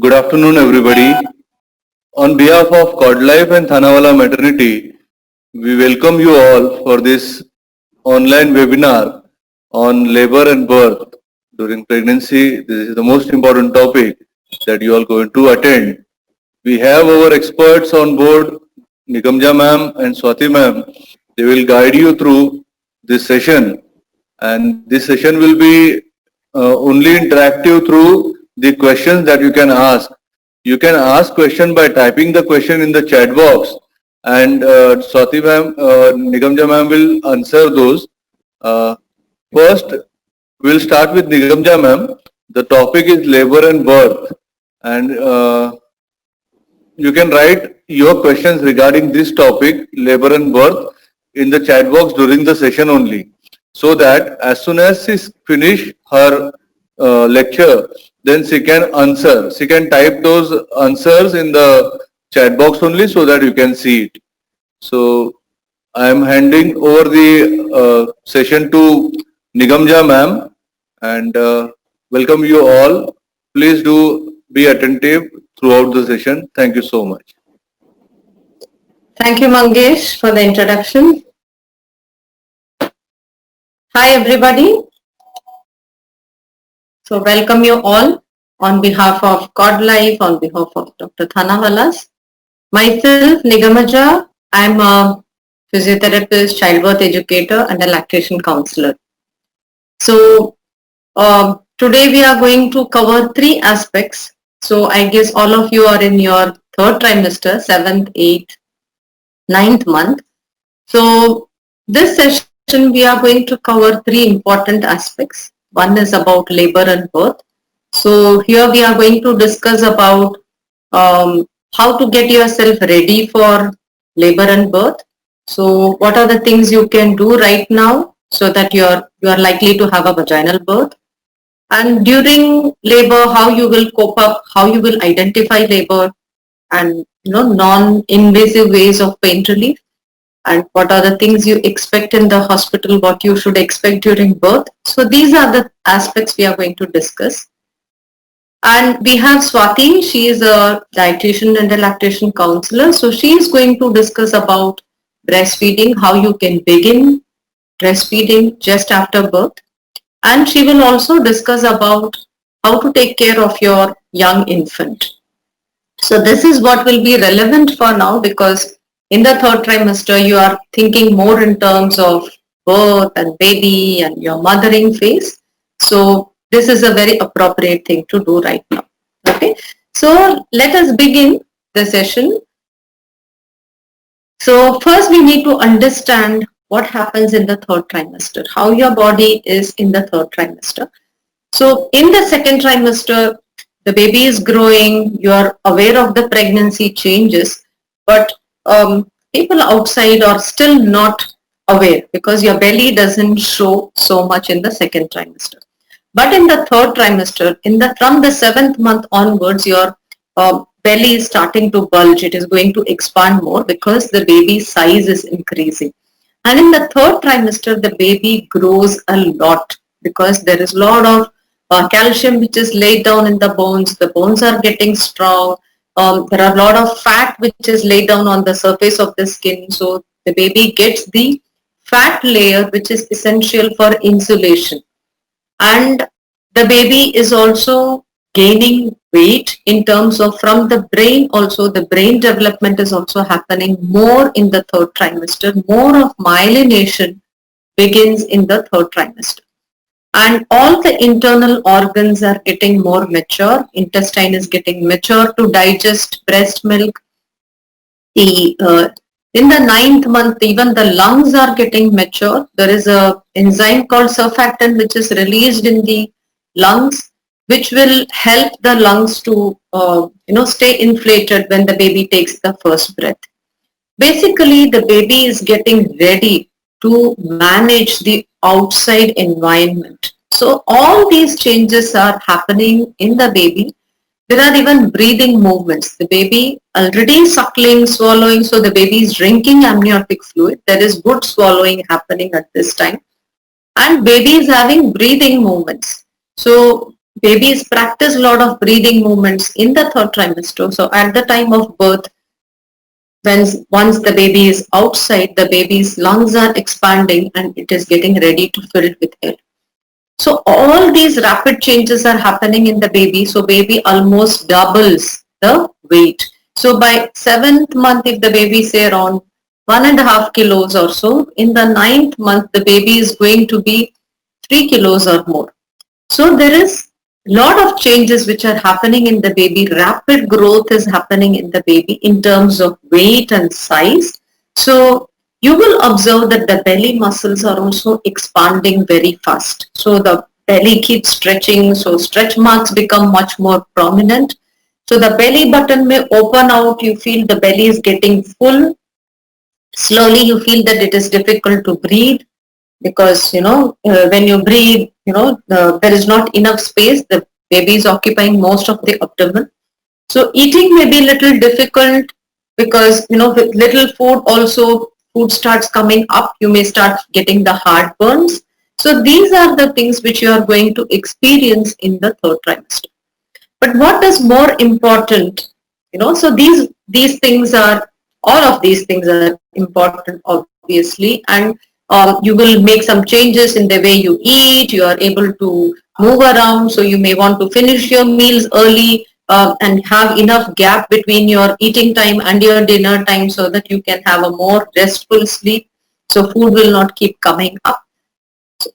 Good afternoon, everybody. On behalf of CodLife and Thanawala Maternity, we welcome you all for this online webinar on labor and birth during pregnancy. This is the most important topic that you are going to attend. We have our experts on board, Nigamja ma'am and Swati ma'am. They will guide you through this session, and this session will be only interactive through the questions that you can ask. You can ask question by typing the question in the chat box, and Swati ma'am, Nigamja ma'am will answer those. Uh, First, we'll start with Nigamja ma'am. The topic is labor and birth, and you can write your questions regarding this topic, labor and birth, in the chat box during the session only, so that as soon as she finish her lecture, then she can answer. She can type those answers in the chat box only, so that you can see it. So I am handing over the session to Nigamja ma'am, and welcome you all. Please do be attentive throughout the session. Thank you so much. Thank you, Mangesh, for the introduction. Hi, everybody. So, welcome you all on behalf of CodLife, on behalf of Dr. Thanawalas. Myself, Nigamaja, I'm a physiotherapist, childbirth educator, and a lactation counselor. So, today we are going to cover three aspects. So, I guess all of you are in your third trimester, 7th, 8th, 9th month. So, this session we are going to cover three important aspects. One is about labor and birth. So, here we are going to discuss about how to get yourself ready for labor and birth. So, what are the things you can do right now so that you are likely to have a vaginal birth? And during labor, how you will cope up, how you will identify labor, and non-invasive ways of pain relief, and what are the things you expect in the hospital, what you should expect during birth. So these are the aspects we are going to discuss. And we have Swati, she is a dietitian and a lactation counselor. So she is going to discuss about breastfeeding, how you can begin breastfeeding just after birth. And she will also discuss about how to take care of your young infant. So this is what will be relevant for now, because in the third trimester you are thinking more in terms of birth and baby and your mothering phase. So this is a very appropriate thing to do right now. Okay, so let us begin the session. So first we need to understand what happens in the third trimester, how your body is in the third trimester. So in the second trimester, the baby is growing, you are aware of the pregnancy changes, but people outside are still not aware because your belly doesn't show so much in the second trimester. But in the third trimester, from the 7th month onwards, your belly is starting to bulge. It is going to expand more because the baby's size is increasing. And in the third trimester, the baby grows a lot because there is a lot of calcium which is laid down in the bones. The bones are getting strong. There are a lot of fat which is laid down on the surface of the skin. So the baby gets the fat layer which is essential for insulation. And the baby is also gaining weight in terms of, from the brain also, the brain development is also happening more in the third trimester. More of myelination begins in the third trimester. And all the internal organs are getting more mature. Intestine is getting mature to digest breast milk. In the 9th month, even the lungs are getting mature. There is a enzyme called surfactant which is released in the lungs, which will help the lungs to stay inflated when the baby takes the first breath. Basically, the baby is getting ready to manage the outside environment. So all these changes are happening in the baby. There are even breathing movements. The baby already suckling, swallowing, so the baby is drinking amniotic fluid. There is good swallowing happening at this time. And baby is having breathing movements. So babies practice a lot of breathing movements in the third trimester. So at the time of birth, once the baby is outside, the baby's lungs are expanding and it is getting ready to fill with air. So all these rapid changes are happening in the baby. So baby almost doubles the weight. So by 7th month, if the baby is say around 1.5 kilos or so, in the 9th month, the baby is going to be 3 kilos or more. So there is a lot of changes which are happening in the baby. Rapid growth is happening in the baby in terms of weight and size. So you will observe that the belly muscles are also expanding very fast. So the belly keeps stretching. So stretch marks become much more prominent. So the belly button may open out. You feel the belly is getting full. Slowly you feel that it is difficult to breathe, because when you breathe, there is not enough space. The baby is occupying most of the abdomen. So eating may be little difficult, because with little food also, food starts coming up. You may start getting the heartburns. So these are the things which you are going to experience in the third trimester. But what is more important, so these things are, all of these things are important, obviously, and you will make some changes in the way you eat. You are able to move around, so you may want to finish your meals early, and have enough gap between your eating time and your dinner time, so that you can have a more restful sleep, so food will not keep coming up.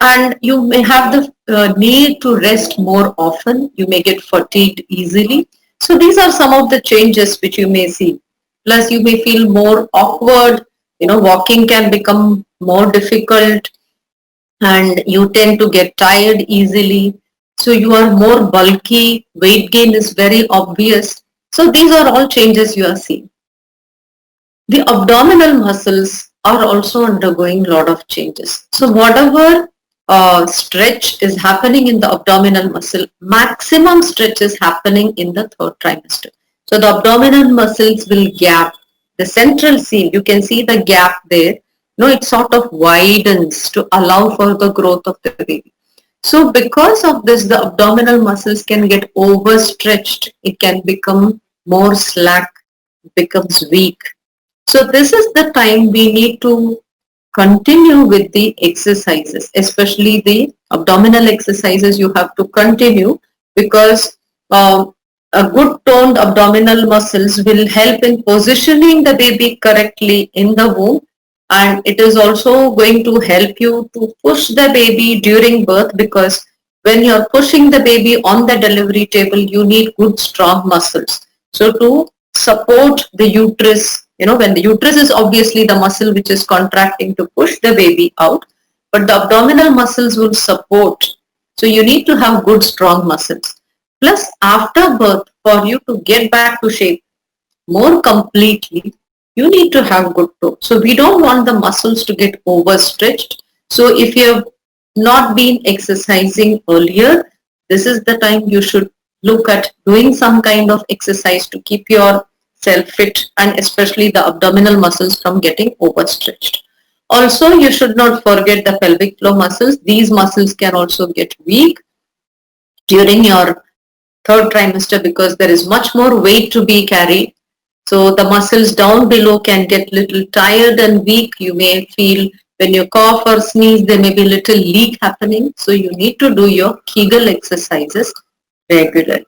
And you may have the need to rest more often. You may get fatigued easily. So these are some of the changes which you may see. Plus you may feel more awkward. Walking can become more difficult, and you tend to get tired easily. So you are more bulky. Weight gain is very obvious. So these are all changes you are seeing. The abdominal muscles are also undergoing a lot of changes. So whatever stretch is happening in the abdominal muscle, maximum stretch is happening in the third trimester. So the abdominal muscles will gap. The central seam, you can see the gap there. It sort of widens to allow for the growth of the baby. So because of this, the abdominal muscles can get overstretched. It can become more slack, becomes weak. So this is the time we need to continue with the exercises, especially the abdominal exercises you have to continue, because a good toned abdominal muscles will help in positioning the baby correctly in the womb, and it is also going to help you to push the baby during birth, because when you are pushing the baby on the delivery table, you need good strong muscles. So to support the uterus, when the uterus is obviously the muscle which is contracting to push the baby out, but the abdominal muscles will support. So you need to have good strong muscles. Plus after birth, for you to get back to shape more completely, you need to have good tone. So we don't want the muscles to get overstretched. So if you have not been exercising earlier, this is the time you should look at doing some kind of exercise to keep yourself fit, and especially the abdominal muscles from getting overstretched. Also, you should not forget the pelvic floor muscles. These muscles can also get weak during your third trimester, because there is much more weight to be carried. So the muscles down below can get little tired and weak. You may feel when you cough or sneeze, there may be little leak happening. So you need to do your Kegel exercises regularly.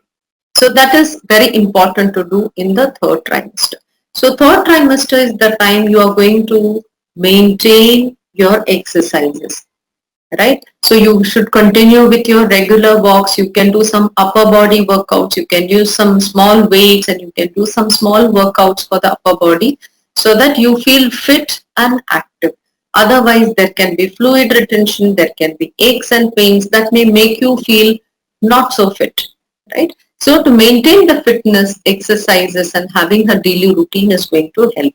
So that is very important to do in the third trimester. So third trimester is the time you are going to maintain your exercises, right? So you should continue with your regular walks. You can do some upper body workouts. You can use some small weights, and you can do some small workouts for the upper body, so that you feel fit and active. Otherwise, there can be fluid retention, there can be aches and pains that may make you feel not so fit, right? So to maintain the fitness, exercises and having a daily routine is going to help.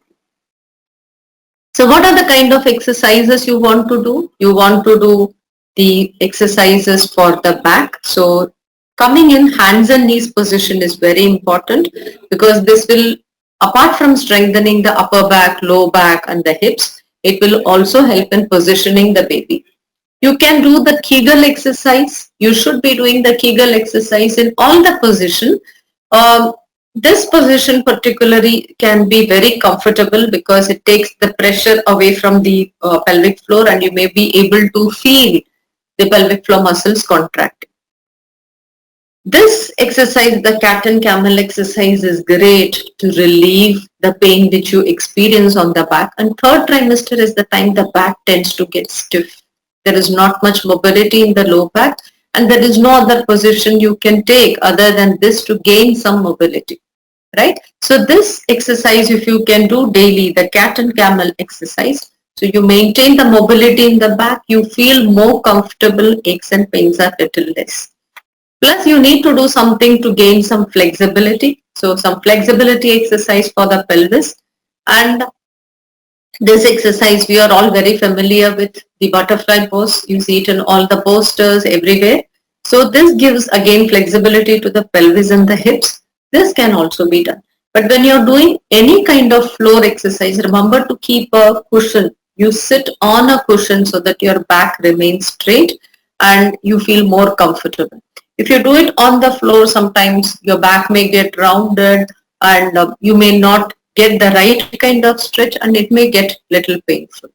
So what are the kind of exercises you want to do? You want to do the exercises for the back. So coming in hands and knees position is very important, because this will, apart from strengthening the upper back, low back and the hips, it will also help in positioning the baby. You can do the Kegel exercise. You should be doing the Kegel exercise in all the position. This position particularly can be very comfortable because it takes the pressure away from the pelvic floor, and you may be able to feel the pelvic floor muscles contracting. This exercise, the cat and camel exercise, is great to relieve the pain which you experience on the back. And third trimester is the time the back tends to get stiff. There is not much mobility in the low back, and there is no other position you can take other than this to gain some mobility, right? So this exercise, if you can do daily, the cat and camel exercise, so you maintain the mobility in the back, you feel more comfortable, aches and pains are little less. Plus, you need to do something to gain some flexibility. So some flexibility exercise for the pelvis. And this exercise, we are all very familiar with the butterfly pose. You see it in all the posters everywhere. So this gives again flexibility to the pelvis and the hips. This can also be done. But when you're doing any kind of floor exercise, remember to keep a cushion. You sit on a cushion so that your back remains straight and you feel more comfortable. If you do it on the floor, sometimes your back may get rounded and you may not get the right kind of stretch and it may get little painful.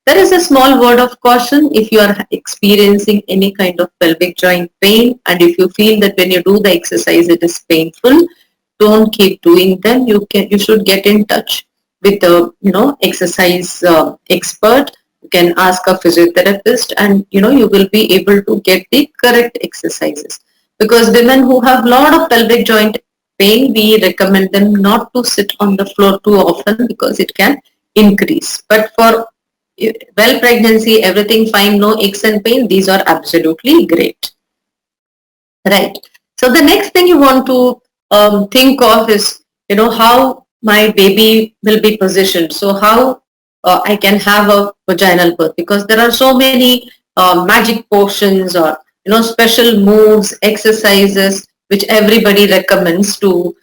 There is a small word of caution if you are experiencing any kind of pelvic joint pain, and if you feel that when you do the exercise it is painful, don't keep doing them. You should get in touch with a exercise expert. You can ask a physiotherapist, and you will be able to get the correct exercises. Because women who have a lot of pelvic joint pain, we recommend them not to sit on the floor too often because it can increase. But for well pregnancy, everything fine, no aches and pain, these are absolutely great. Right. So the next thing you want to think of is, how my baby will be positioned. So how I can have a vaginal birth, because there are so many magic potions or special moves, exercises which everybody recommends to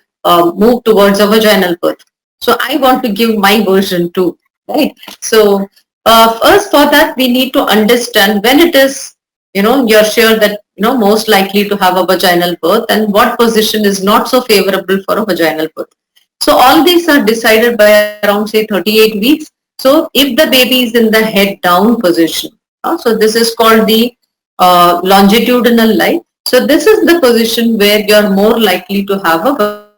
move towards a vaginal birth. So I want to give my version too, right? So first, for that we need to understand when it is you're sure that most likely to have a vaginal birth, and what position is not so favorable for a vaginal birth. So all these are decided by around say 38 weeks. So if the baby is in the head down position, so this is called the longitudinal lie. So this is the position where you're more likely to have a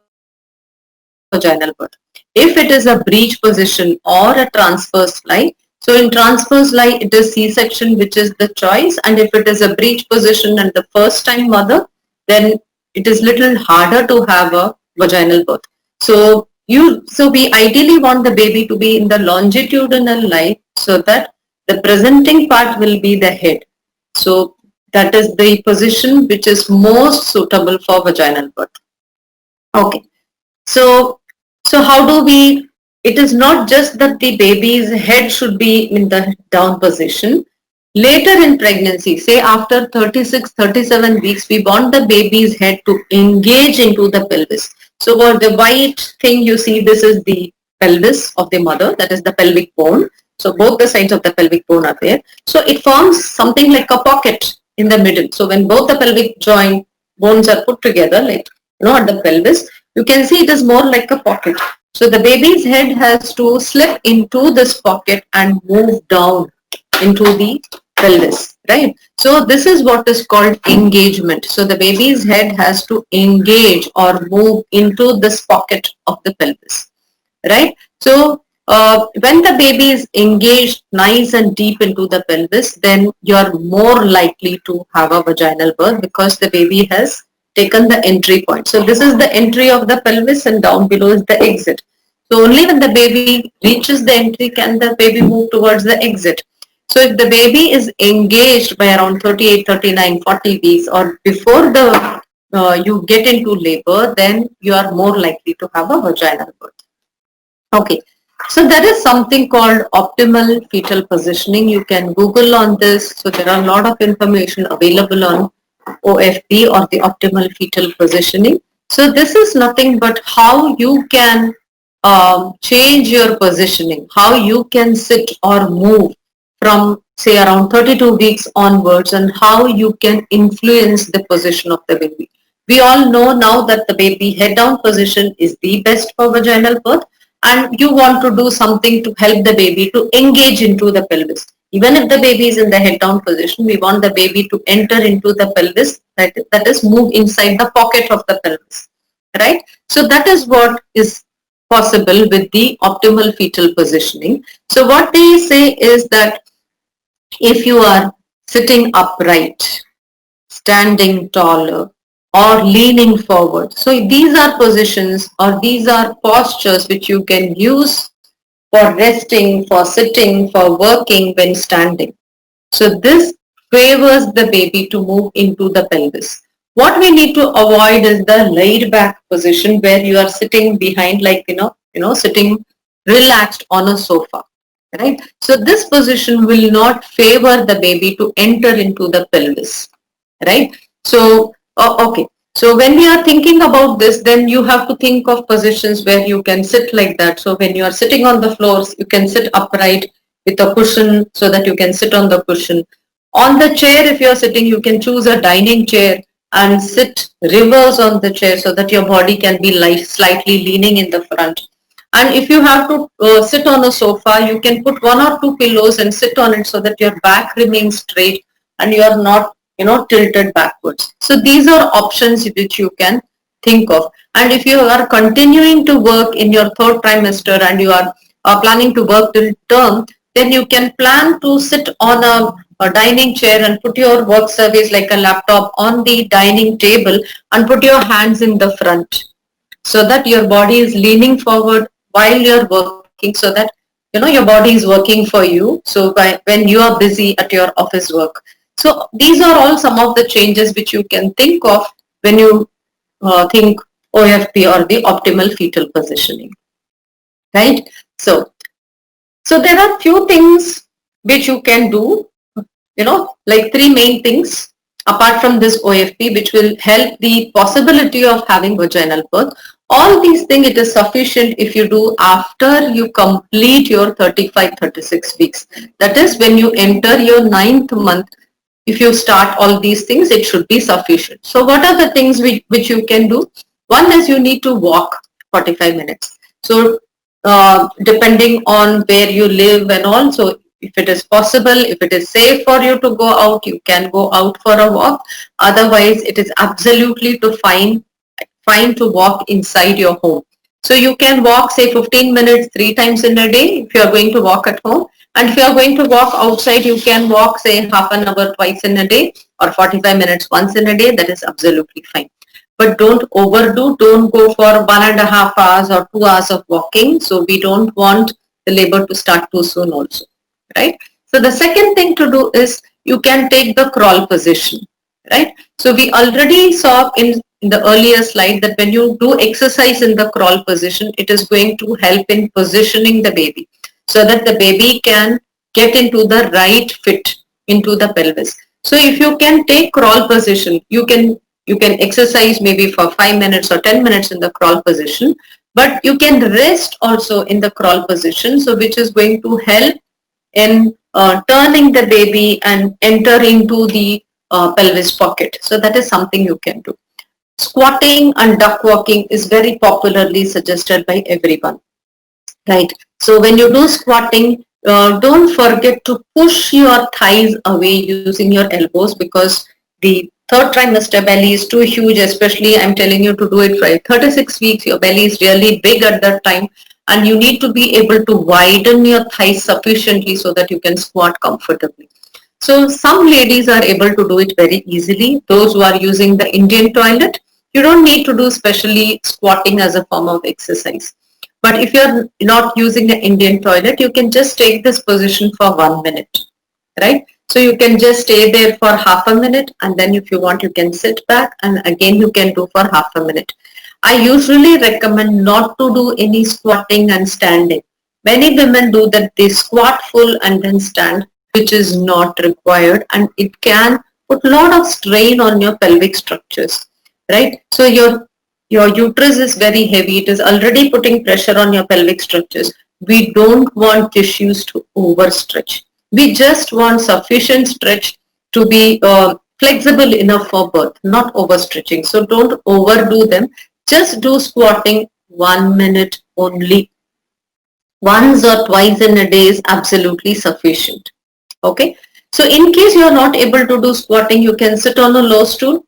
vaginal birth. If it is a breech position or a transverse lie, so in transverse lie, it is C-section which is the choice, and if it is a breech position and the first time mother, then it is little harder to have a vaginal birth. So we ideally want the baby to be in the longitudinal lie so that the presenting part will be the head. So that is the position which is most suitable for vaginal birth. Okay. So how do we, it is not just that the baby's head should be in the down position. Later in pregnancy, say after 36, 37 weeks, we want the baby's head to engage into the pelvis. So for the white thing you see, this is the pelvis of the mother, that is the pelvic bone. So both the sides of the pelvic bone are there. So it forms something like a pocket in the middle. So when both the pelvic joint bones are put together, like at the pelvis, you can see it is more like a pocket. So the baby's head has to slip into this pocket and move down into the pelvis, right? So this is what is called engagement. So the baby's head has to engage or move into this pocket of the pelvis, right? So when the baby is engaged nice and deep into the pelvis, then you're more likely to have a vaginal birth because the baby has taken the entry point. So this is the entry of the pelvis and down below is the exit. So only when the baby reaches the entry can the baby move towards the exit. So if the baby is engaged by around 38, 39, 40 weeks or before the you get into labor, then you are more likely to have a vaginal birth. Okay. So there is something called optimal fetal positioning. You can Google on this. So there are a lot of information available on OFP or the optimal fetal positioning. So this is nothing but how you can change your positioning, how you can sit or move from say around 32 weeks onwards, and how you can influence the position of the baby. We all know now that the baby head down position is the best for vaginal birth, and you want to do something to help the baby to engage into the pelvis. Even if the baby is in the head down position, we want the baby to enter into the pelvis, that is move inside the pocket of the pelvis, right? So that is what is possible with the optimal fetal positioning. So what they say is that if you are sitting upright, standing taller, or leaning forward. So these are positions or these are postures which you can use for resting, for sitting, for working when standing. So this favors the baby to move into the pelvis. What we need to avoid is the laid back position where you are sitting behind, like, sitting relaxed on a sofa, right? So this position will not favor the baby to enter into the pelvis, right? So, okay. So when we are thinking about this, then you have to think of positions where you can sit like that. So when you are sitting on the floors, you can sit upright with a cushion so that you can sit on the cushion. On the chair, if you are sitting, you can choose a dining chair and sit reverse on the chair so that your body can be slightly leaning in the front. And if you have to sit on a sofa, you can put one or two pillows and sit on it so that your back remains straight and you are not, tilted backwards. So these are options which you can think of. And if you are continuing to work in your third trimester and you are planning to work till term, then you can plan to sit on a dining chair and put your work surface like a laptop on the dining table and put your hands in the front so that your body is leaning forward while you're working, so that your body is working for you, so when you are busy at your office work. So these are all some of the changes which you can think of when you think OFP or the optimal fetal positioning, right? So there are few things which you can do, like three main things apart from this OFP, which will help the possibility of having vaginal birth. All these things, it is sufficient if you do after you complete your 35-36 weeks. That is when you enter your 9th month. If you start all these things, it should be sufficient. So what are the things which you can do? One is you need to walk 45 minutes. So depending on where you live and also, if it is possible, if it is safe for you to go out, you can go out for a walk. Otherwise, it is absolutely fine to walk inside your home. So you can walk, say, 15 minutes 3 times in a day if you are going to walk at home. And if you are going to walk outside, you can walk, say, half an hour twice in a day or 45 minutes once in a day. That is absolutely fine. But don't overdo, don't go for 1.5 hours or 2 hours of walking. So we don't want the labor to start too soon also, right? So the second thing to do is you can take the crawl position, right? So we already saw in the earlier slide that when you do exercise in the crawl position, it is going to help in positioning the baby so that the baby can get into the right fit into the pelvis. So if you can take crawl position, you can exercise maybe for 5 minutes or 10 minutes in the crawl position, but you can rest also in the crawl position, so which is going to help in turning the baby and enter into the pelvis pocket. So that is something you can do. Squatting and duck walking is very popularly suggested by everyone, right? So when you do squatting, don't forget to push your thighs away using your elbows, because the third trimester belly is too huge, especially I'm telling you to do it for 36 weeks. Your belly is really big at that time, and you need to be able to widen your thighs sufficiently so that you can squat comfortably. So some ladies are able to do it very easily. Those who are using the Indian toilet, you don't need to do specially squatting as a form of exercise. But if you're not using the Indian toilet, you can just take this position for 1 minute, right? So you can just stay there for half a minute, and then if you want, you can sit back, and again you can do for half a minute. I usually recommend not to do any squatting and standing. Many women do that, they squat full and then stand, which is not required, and it can put a lot of strain on your pelvic structures, right? So your uterus is very heavy. It is already putting pressure on your pelvic structures. We don't want tissues to overstretch. We just want sufficient stretch to be flexible enough for birth, not overstretching. So don't overdo them. Just do squatting 1 minute only. Once or twice in a day is absolutely sufficient. Okay. So in case you are not able to do squatting, you can sit on a low stool,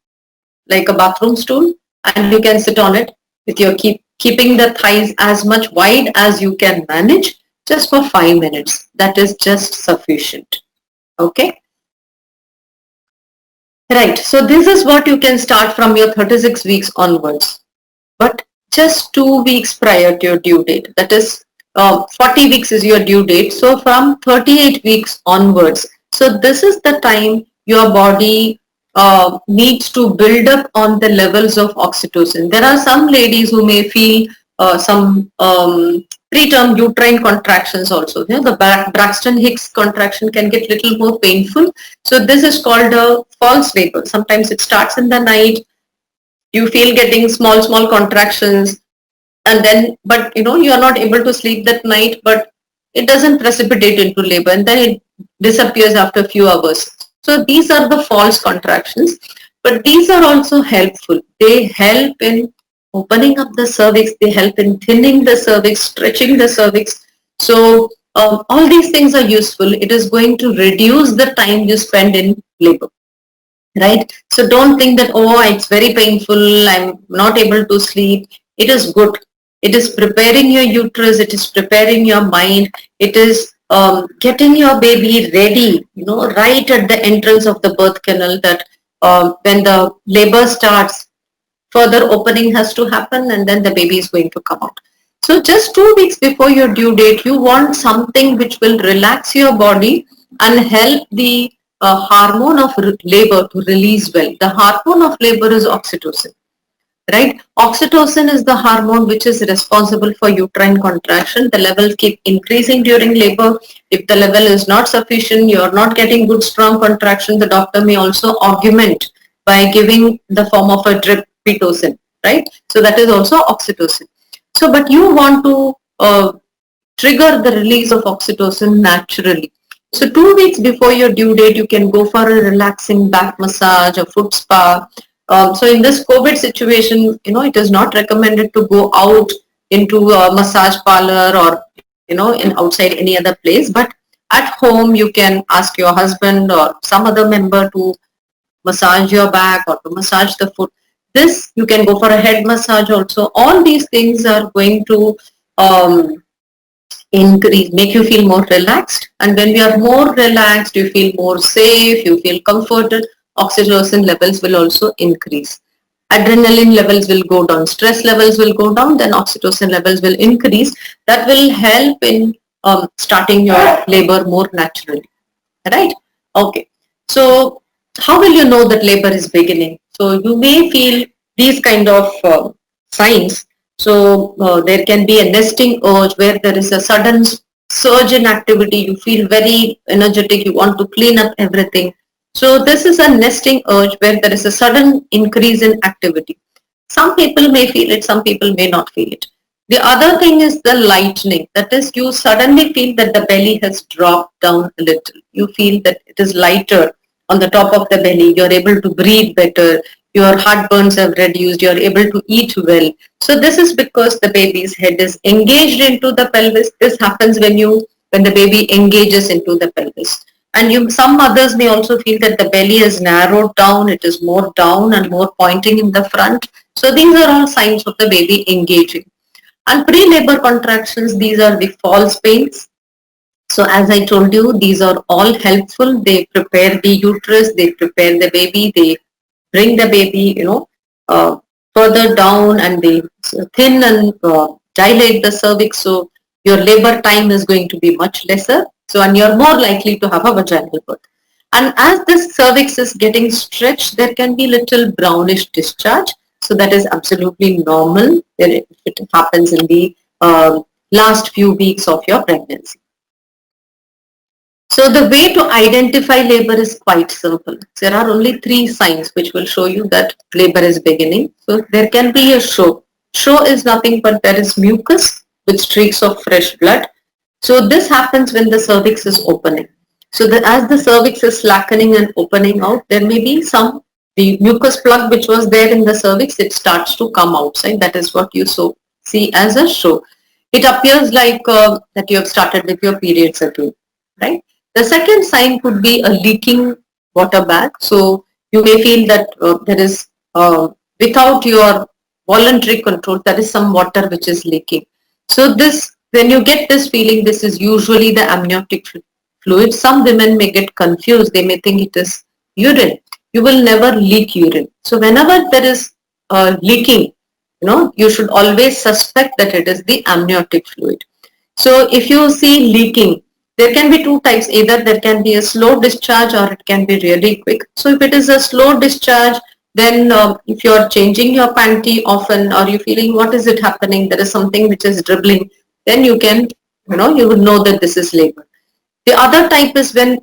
like a bathroom stool, and you can sit on it with your keeping the thighs as much wide as you can manage, just for 5 minutes. That is just sufficient. Okay. Right. So this is what you can start from your 36 weeks onwards. But just 2 weeks prior to your due date, that is 40 weeks is your due date. So from 38 weeks onwards, so this is the time your body needs to build up on the levels of oxytocin. There are some ladies who may feel some preterm uterine contractions also. You know, the Braxton Hicks contraction can get little more painful. So this is called a false labor. Sometimes it starts in the night. You feel getting small contractions, and then, but you know, you are not able to sleep that night, but it doesn't precipitate into labor, and then it disappears after a few hours. So these are the false contractions, but these are also helpful. They help in opening up the cervix, they help in thinning the cervix, stretching the cervix. So all these things are useful. It is going to reduce the time you spend in labor. Right? So don't think that, oh, it's very painful, I'm not able to sleep. It is good. It is preparing your uterus, it is preparing your mind, it is getting your baby ready, you know, right at the entrance of the birth canal, that when the labor starts, further opening has to happen, and then the baby is going to come out. So just 2 weeks before your due date, you want something which will relax your body and help the hormone of labor to release well. The hormone of labor is oxytocin, right? Oxytocin is the hormone which is responsible for uterine contraction. The levels keep increasing during labor. If the level is not sufficient, you are not getting good strong contraction, the doctor may also augment by giving the form of a drip pitocin, right? So that is also oxytocin. So, but you want to trigger the release of oxytocin naturally. So 2 weeks before your due date, you can go for a relaxing back massage, a foot spa. So in this COVID situation, you know, it is not recommended to go out into a massage parlor or, you know, in outside any other place. But at home, you can ask your husband or some other member to massage your back or to massage the foot. This, you can go for a head massage also. All these things are going to increase, make you feel more relaxed. And when we are more relaxed, you feel more safe, you feel comforted, oxytocin levels will also increase. Adrenaline levels will go down, stress levels will go down, then oxytocin levels will increase. That will help in starting your labor more naturally, right? Okay. So how will you know that labor is beginning? So you may feel these kind of signs. So there can be a nesting urge where there is a sudden surge in activity. You feel very energetic. You want to clean up everything. So this is a nesting urge where there is a sudden increase in activity. Some people may feel it, some people may not feel it. The other thing is the lightening. That is, you suddenly feel that the belly has dropped down a little. You feel that it is lighter on the top of the belly. You're able to breathe better. Your heartburns have reduced. You're able to eat well. So this is because the baby's head is engaged into the pelvis. This happens when the baby engages into the pelvis. And some mothers may also feel that the belly is narrowed down. It is more down and more pointing in the front. So these are all signs of the baby engaging. And pre-labor contractions, these are the false pains. So as I told you, these are all helpful. They prepare the uterus, they prepare the baby, they bring the baby, further down, and they thin and dilate the cervix. So your labor time is going to be much lesser. So, and you're more likely to have a vaginal birth. And as this cervix is getting stretched, there can be little brownish discharge. So that is absolutely normal. It happens in the last few weeks of your pregnancy. So the way to identify labor is quite simple. There are only 3 signs which will show you that labor is beginning. So there can be a show. Show is nothing but there is mucus with streaks of fresh blood. So this happens when the cervix is opening. So as the cervix is slackening and opening out, there may be the mucus plug which was there in the cervix, it starts to come outside. That is what you see as a show. It appears like that you have started with your periods again, right? The second sign could be a leaking water bag. So you may feel that there is, without your voluntary control, there is some water which is leaking. So when you get this feeling, this is usually the amniotic fluid. Some women may get confused. They may think it is urine. You will never leak urine. So whenever there is leaking, you should always suspect that it is the amniotic fluid. So if you see leaking, there can be two types. Either there can be a slow discharge or it can be really quick. So if it is a slow discharge, then if you are changing your panty often, or you feeling what is it happening, there is something which is dribbling, then you would know that this is labor. The other type is when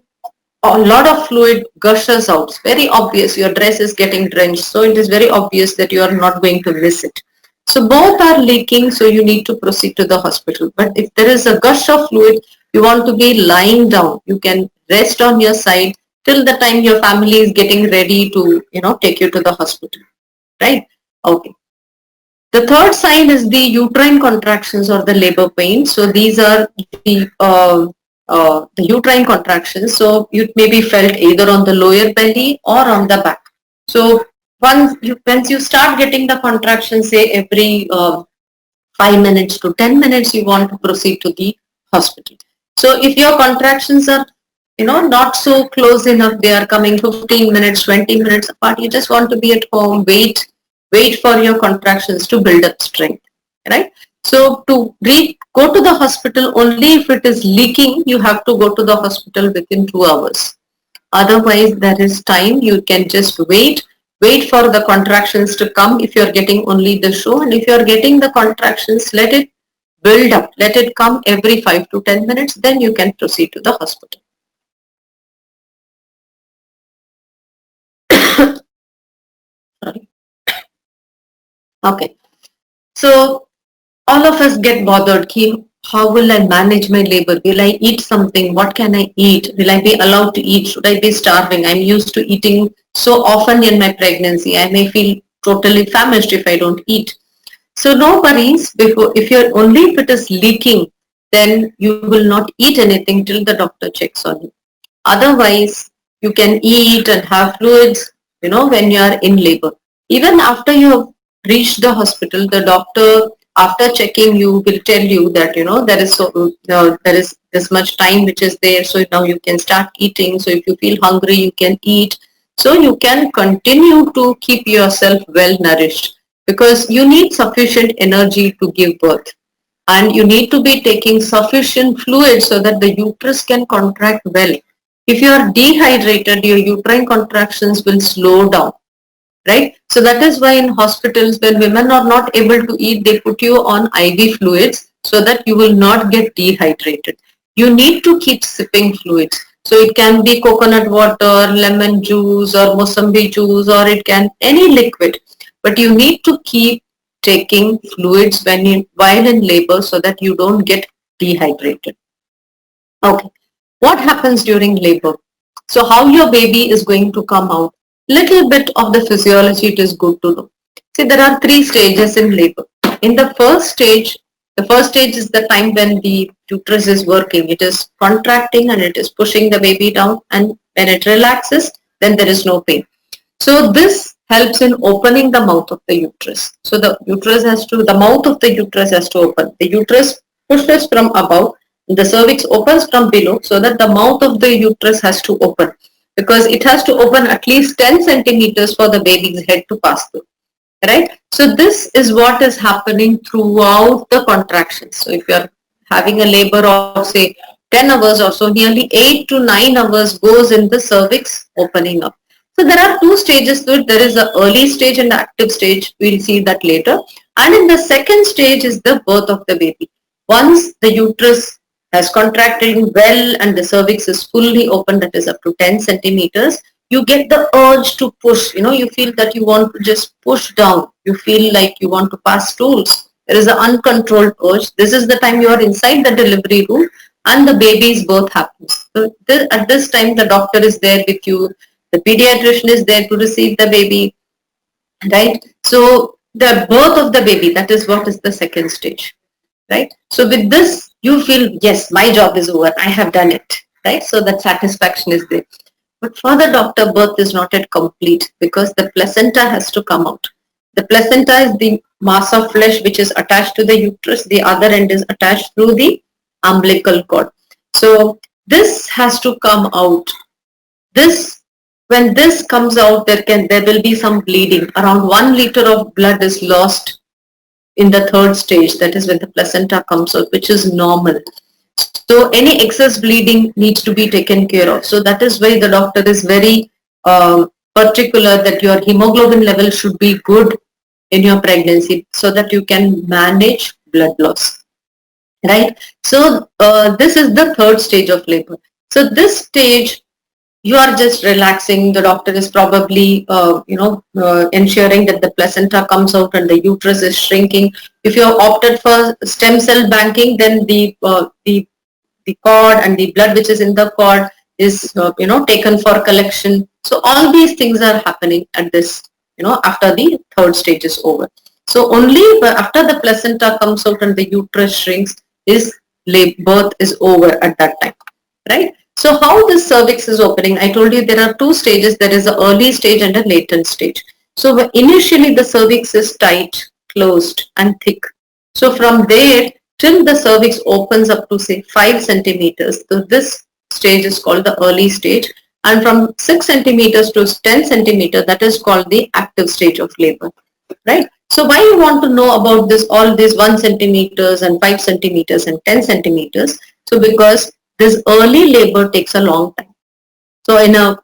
a lot of fluid gushes out. It's very obvious your dress is getting drenched. So it is very obvious that you are not going to miss it. So both are leaking, so you need to proceed to the hospital. But if there is a gush of fluid, you want to be lying down. You can rest on your side till the time your family is getting ready to, take you to the hospital. Right? Okay. The third sign is the uterine contractions or the labor pain. So these are the uterine contractions. So it may be felt either on the lower belly or on the back. So once you start getting the contractions, say every 5 minutes to 10 minutes, you want to proceed to the hospital. So if your contractions are not so close enough, they are coming 15 minutes, 20 minutes apart, you just want to be at home, wait for your contractions to build up strength, right? So to go to the hospital only if it is leaking, you have to go to the hospital within 2 hours. Otherwise, there is time. You can just wait for the contractions to come if you're getting only the show. And if you're getting the contractions, let it build up. Let it come every 5 to 10 minutes. Then you can proceed to the hospital. Sorry. Okay. So all of us get bothered. How will I manage my labor? Will I eat something? What can I eat? Will I be allowed to eat? Should I be starving? I'm used to eating so often in my pregnancy. I may feel totally famished if I don't eat. So no worries. If it is leaking, then you will not eat anything till the doctor checks on you. Otherwise, you can eat and have fluids, when you are in labor. Even after you have reached the hospital, the doctor, after checking you, will tell you that, there is this much time which is there. So now you can start eating. So if you feel hungry, you can eat. So you can continue to keep yourself well nourished because you need sufficient energy to give birth. And you need to be taking sufficient fluid so that the uterus can contract well. If you are dehydrated, your uterine contractions will slow down, right? So that is why in hospitals, when women are not able to eat, they put you on IV fluids so that you will not get dehydrated. You need to keep sipping fluids. So it can be coconut water, lemon juice or mosambi juice, or it can any liquid. But you need to keep taking fluids while in labor so that you don't get dehydrated. Okay. What happens during labor? So how your baby is going to come out? Little bit of the physiology it is good to know. See, there are 3 stages in labor. In the first stage is the time when the uterus is working. It is contracting and it is pushing the baby down, and when it relaxes, then there is no pain. So this helps in opening the mouth of the uterus. So the mouth of the uterus has to open. The uterus pushes from above, the cervix opens from below, so that the mouth of the uterus has to open, because it has to open at least 10 centimeters for the baby's head to pass through. Right? So this is what is happening throughout the contractions. So if you are having a labor of say 10 hours or so, nearly 8 to 9 hours goes in the cervix opening up. So there are 2 stages to it. There is the early stage and the active stage. We'll see that later. And in the second stage is the birth of the baby. Once the uterus has contracted well and the cervix is fully open, that is up to 10 centimeters, you get the urge to push. You feel that you want to just push down. You feel like you want to pass stools. There is an uncontrolled urge. This is the time you are inside the delivery room, and the baby's birth happens. So at this time, the doctor is there with you, the pediatrician is there to receive the baby, right? So the birth of the baby, that is what is the second stage, right? So with this, you feel, yes, my job is over, I have done it, right? So that satisfaction is there. But for the doctor, birth is not yet complete because the placenta has to come out. The placenta is the mass of flesh which is attached to the uterus. The other end is attached through the umbilical cord. So this has to come out. This, when this comes out, there will be some bleeding. Around 1 liter of blood is lost in the third stage, that is when the placenta comes out, which is normal. So any excess bleeding needs to be taken care of. So that is why the doctor is very particular that your hemoglobin level should be good in your pregnancy so that you can manage blood loss, right? So this is the third stage of labor. So this stage, you are just relaxing. The doctor is probably, ensuring that the placenta comes out and the uterus is shrinking. If you have opted for stem cell banking, then the cord and the blood which is in the cord is, taken for collection. So all these things are happening at this, after the third stage is over. So only after the placenta comes out and the uterus shrinks is birth is over at that time, right? So how the cervix is opening, I told you there are two stages. There is an early stage and a latent stage. So initially the cervix is tight, closed and thick. So from there till the cervix opens up to say 5 centimeters. So this stage is called the early stage. And from 6 centimeters to 10 centimeters, that is called the active stage of labor, right? So why you want to know about this, all these 1 centimeters and 5 centimeters and 10 centimeters? So because this early labor takes a long time. So in a,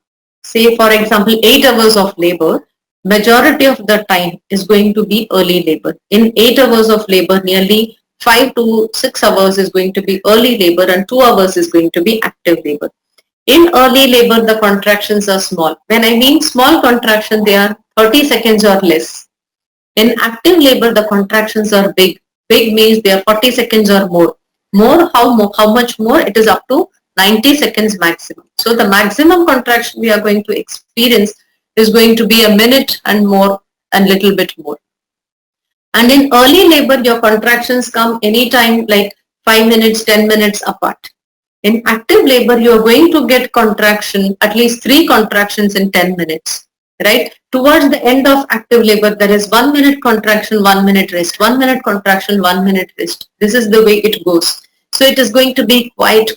say for example, 8 hours of labor, majority of the time is going to be early labor. In 8 hours of labor, nearly 5 to 6 hours is going to be early labor and 2 hours is going to be active labor. In early labor, the contractions are small. When I mean small contraction, they are 30 seconds or less. In active labor, the contractions are big. Big means they are 40 seconds or more. How much more? It is up to 90 seconds maximum. So the maximum contraction we are going to experience is going to be a minute and more and little bit more. And in early labor, your contractions come anytime like 5 minutes, 10 minutes apart. In active labor, you are going to get contraction, at least 3 contractions in 10 minutes, right? Towards the end of active labor, there is 1 minute contraction, 1 minute rest, 1 minute contraction, 1 minute rest. This is the way it goes. So it is going to be quite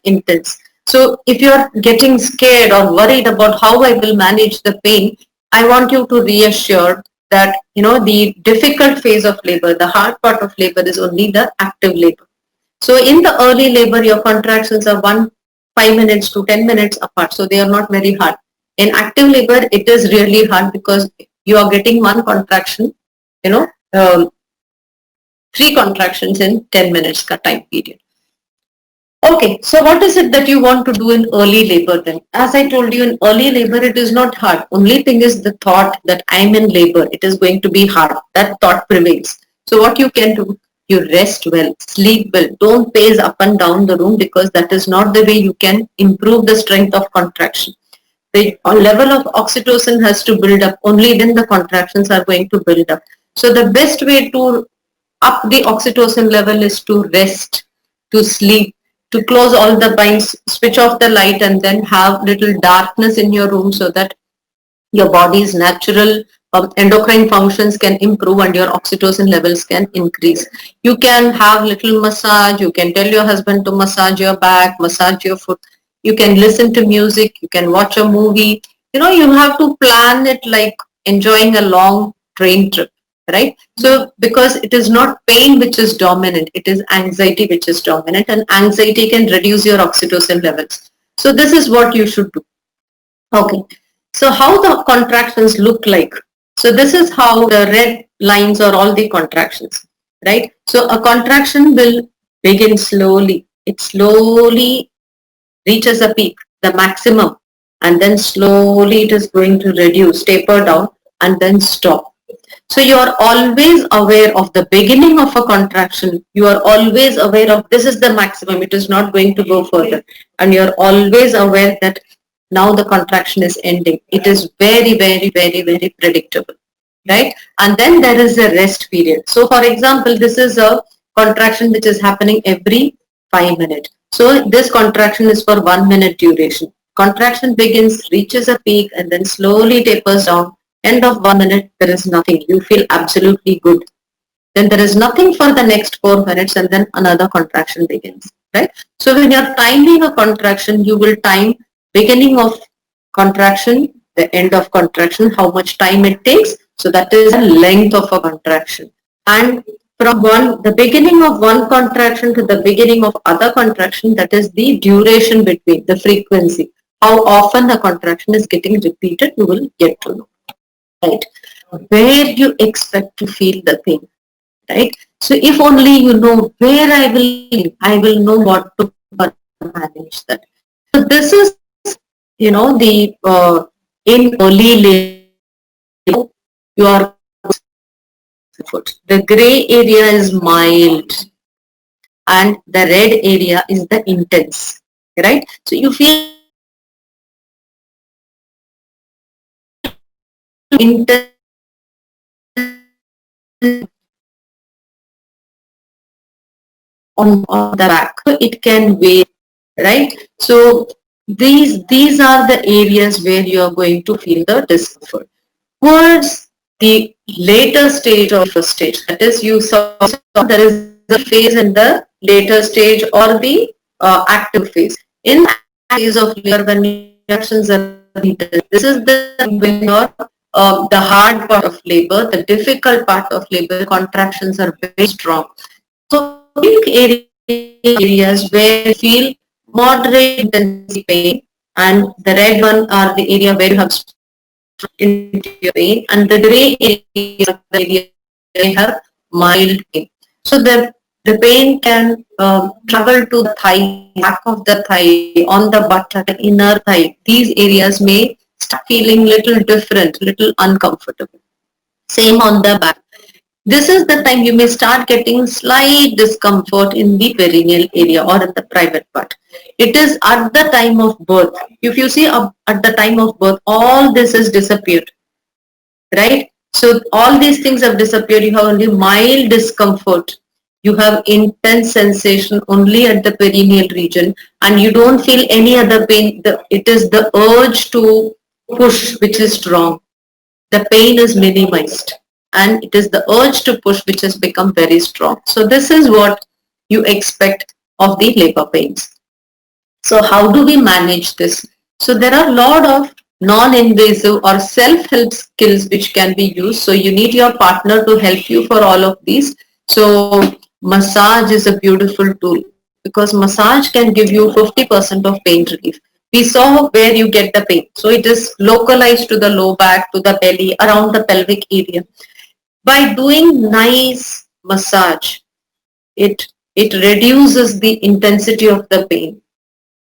intense. So if you are getting scared or worried about how I will manage the pain, I want you to reassure that, the difficult phase of labor, the hard part of labor is only the active labor. So in the early labor, your contractions are 5 minutes to 10 minutes apart. So they are not very hard. In active labor, it is really hard because you are getting one contraction, 3 contractions in 10 minutes time period. Okay, so what is it that you want to do in early labor then? As I told you, in early labor, it is not hard. Only thing is the thought that I'm in labor, it is going to be hard. That thought prevails. So what you can do, you rest well, sleep well, don't pace up and down the room because that is not the way you can improve the strength of contraction. The level of oxytocin has to build up, only then the contractions are going to build up. So the best way to up the oxytocin level is to rest, to sleep, to close all the blinds, switch off the light and then have little darkness in your room so that your body's natural endocrine functions can improve and your oxytocin levels can increase. You can have little massage, you can tell your husband to massage your back, massage your foot, you can listen to music, you can watch a movie. You have to plan it like enjoying a long train trip, right? So because it is not pain which is dominant, it is anxiety which is dominant, and anxiety can reduce your oxytocin levels. So this is what you should do. Okay. So how the contractions look like? So this is how the red lines are all the contractions, right? So a contraction will begin slowly. It slowly reaches a peak, the maximum, and then slowly it is going to reduce, taper down, and then stop. So you are always aware of the beginning of a contraction. You are always aware of this is the maximum. It is not going to go further. And you are always aware that now the contraction is ending. It is very, very, very, very predictable, right? And then there is a rest period. So for example, this is a contraction which is happening every 5 minutes. So this contraction is for 1 minute duration. Contraction begins, reaches a peak, and then slowly tapers down. End of 1 minute, there is nothing. You feel absolutely good. Then there is nothing for the next 4 minutes, and then another contraction begins, right? So when you're timing a contraction, you will time beginning of contraction, the end of contraction, how much time it takes. So that is the length of a contraction. And from the beginning of one contraction to the beginning of other contraction, that is the duration between, the frequency. How often the contraction is getting repeated, you will get to know, right? Where you expect to feel the pain, right? So if only you know where I will know what to manage that. So this is, the in early labor, you are the gray area is mild and the red area is the intense, right? So you feel intense on the back. So it can vary, right? So these are the areas where you are going to feel the discomfort. Towards the later stage of a stage, that is, you saw there is a phase in the later stage or the active phase. In the phase of labor, when actions are repeated, this is the when your the hard part of labor, the difficult part of labor, contractions are very strong. So pink areas where you feel moderate intensity pain, and the red one are the area where you have into your pain, and the gray areas are the area where you have mild pain. So the pain can travel to the thigh, back of the thigh, on the buttock, and inner thigh. These areas may start feeling little different, little uncomfortable. Same on the back. This is the time you may start getting slight discomfort in the perineal area or in the private part. It is at the time of birth. If you see at the time of birth, all this has disappeared, right? So all these things have disappeared. You have only mild discomfort. You have intense sensation only at the perineal region, and you don't feel any other pain. It is the urge to push which is strong. The pain is minimized, and it is the urge to push which has become very strong. So this is what you expect of the labor pains. So how do we manage this? So there are a lot of non-invasive or self-help skills which can be used. So you need your partner to help you for all of these. So massage is a beautiful tool because massage can give you 50% of pain relief. We saw where you get the pain. So it is localized to the low back, to the belly, around the pelvic area. By doing nice massage, it reduces the intensity of the pain.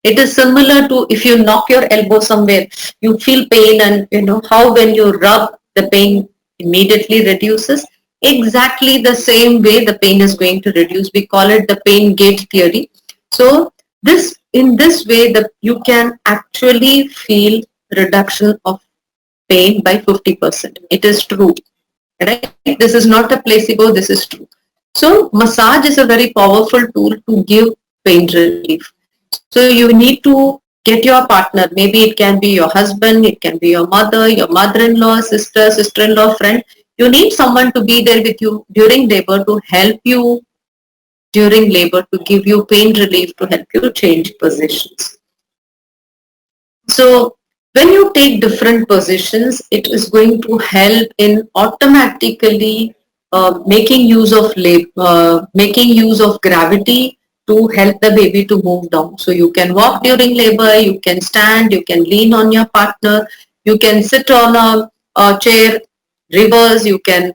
It is similar to if you knock your elbow somewhere, you feel pain, and you know how when you rub, the pain immediately reduces. Exactly the same way the pain is going to reduce. We call it the pain gate theory. So in this way, you can actually feel reduction of pain by 50%. It is true, right? This is not a placebo, this is true. So massage is a very powerful tool to give pain relief. So you need to get your partner. Maybe it can be your husband, it can be your mother-in-law, sister, sister-in-law, friend. You need someone to be there with you during labor to help you during labor, to give you pain relief, to help you change positions. So when you take different positions, it is going to help in automatically making use of making use of gravity to help the baby to move down. So you can walk during labor, you can stand, you can lean on your partner, you can sit on a chair, reverse, you can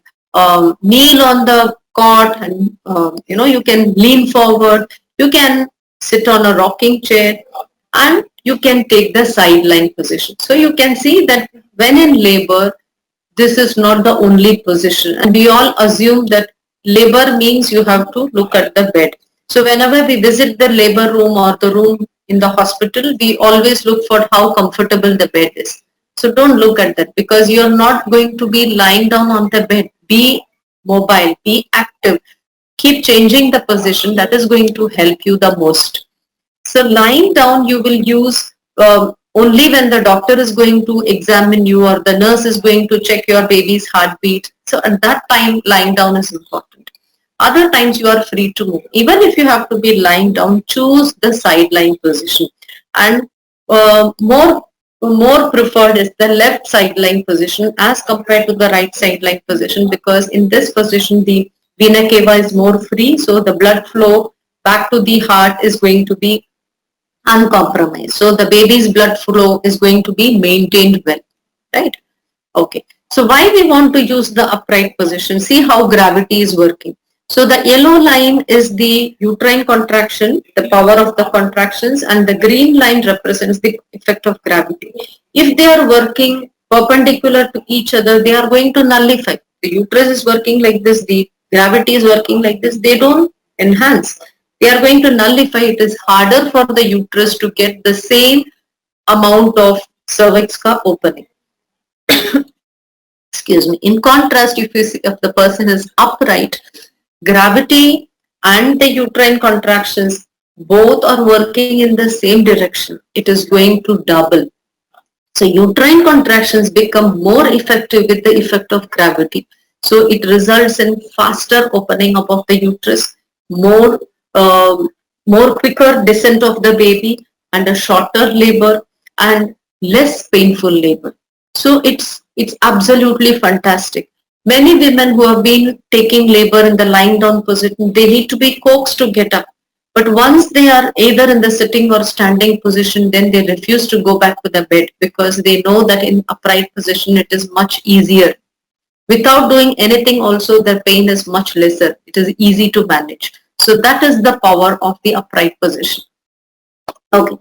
kneel on the cot, and you can lean forward, you can sit on a rocking chair, and you can take the sideline position. So you can see that when in labor, this is not the only position. And we all assume that labor means you have to look at the bed. So whenever we visit the labor room or the room in the hospital, we always look for how comfortable the bed is. So don't look at that, because you're not going to be lying down on the bed. Be mobile, be active, keep changing the position. That is going to help you the most. So lying down, you will use only when the doctor is going to examine you or the nurse is going to check your baby's heartbeat. So at that time, lying down is important. Other times you are free to move. Even if you have to be lying down, choose the sideline position. And more preferred is the left sideline position as compared to the right sideline position, because in this position the vena cava is more free, so the blood flow back to the heart is going to be uncompromised. So the baby's blood flow is going to be maintained well, right? Okay. So why we want to use the upright position? See how gravity is working. So the yellow line is the uterine contraction, the power of the contractions, and the green line represents the effect of gravity. If they are working perpendicular to each other, they are going to nullify. The uterus is working like this, the gravity is working like this, they don't enhance. They are going to nullify. It is harder for the uterus to get the same amount of cervix ka opening. Excuse me. In contrast, if the person is upright, gravity and the uterine contractions both are working in the same direction. It is going to double. So uterine contractions become more effective with the effect of gravity. So it results in faster opening up of the uterus, more more quicker descent of the baby, and a shorter labor and less painful labor. So it's absolutely fantastic. Many women who have been taking labor in the lying down position, they need to be coaxed to get up. But once they are either in the sitting or standing position, then they refuse to go back to the bed, because they know that in upright position it is much easier. Without doing anything also, the pain is much lesser. It is easy to manage. So that is the power of the upright position. Okay.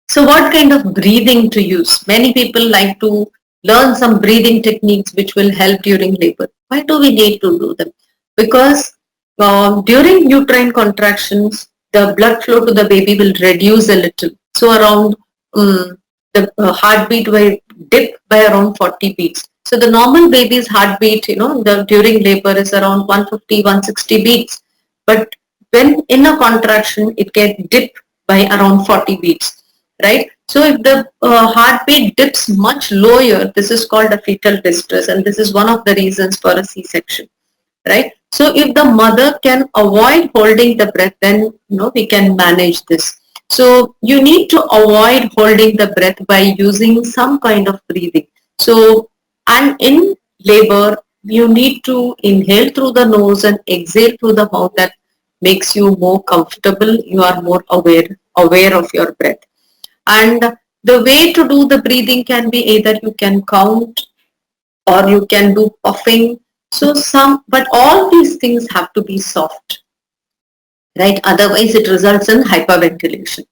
So what kind of breathing to use? Many people like to learn some breathing techniques which will help during labor. Why do we need to do them? Because during uterine contractions, the blood flow to the baby will reduce a little. So around the heartbeat will dip by around 40 beats. So the normal baby's heartbeat, during labor is around 150, 160 beats. But when in a contraction, it can dip by around 40 beats, right? So if the heartbeat dips much lower, this is called a fetal distress, and this is one of the reasons for a C-section, right? So if the mother can avoid holding the breath, then we can manage this. So you need to avoid holding the breath by using some kind of breathing. So, and in labor, you need to inhale through the nose and exhale through the mouth. That makes you more comfortable. You are more aware of your breath. And the way to do the breathing can be either you can count or you can do puffing. So but all these things have to be soft, right? Otherwise it results in hyperventilation.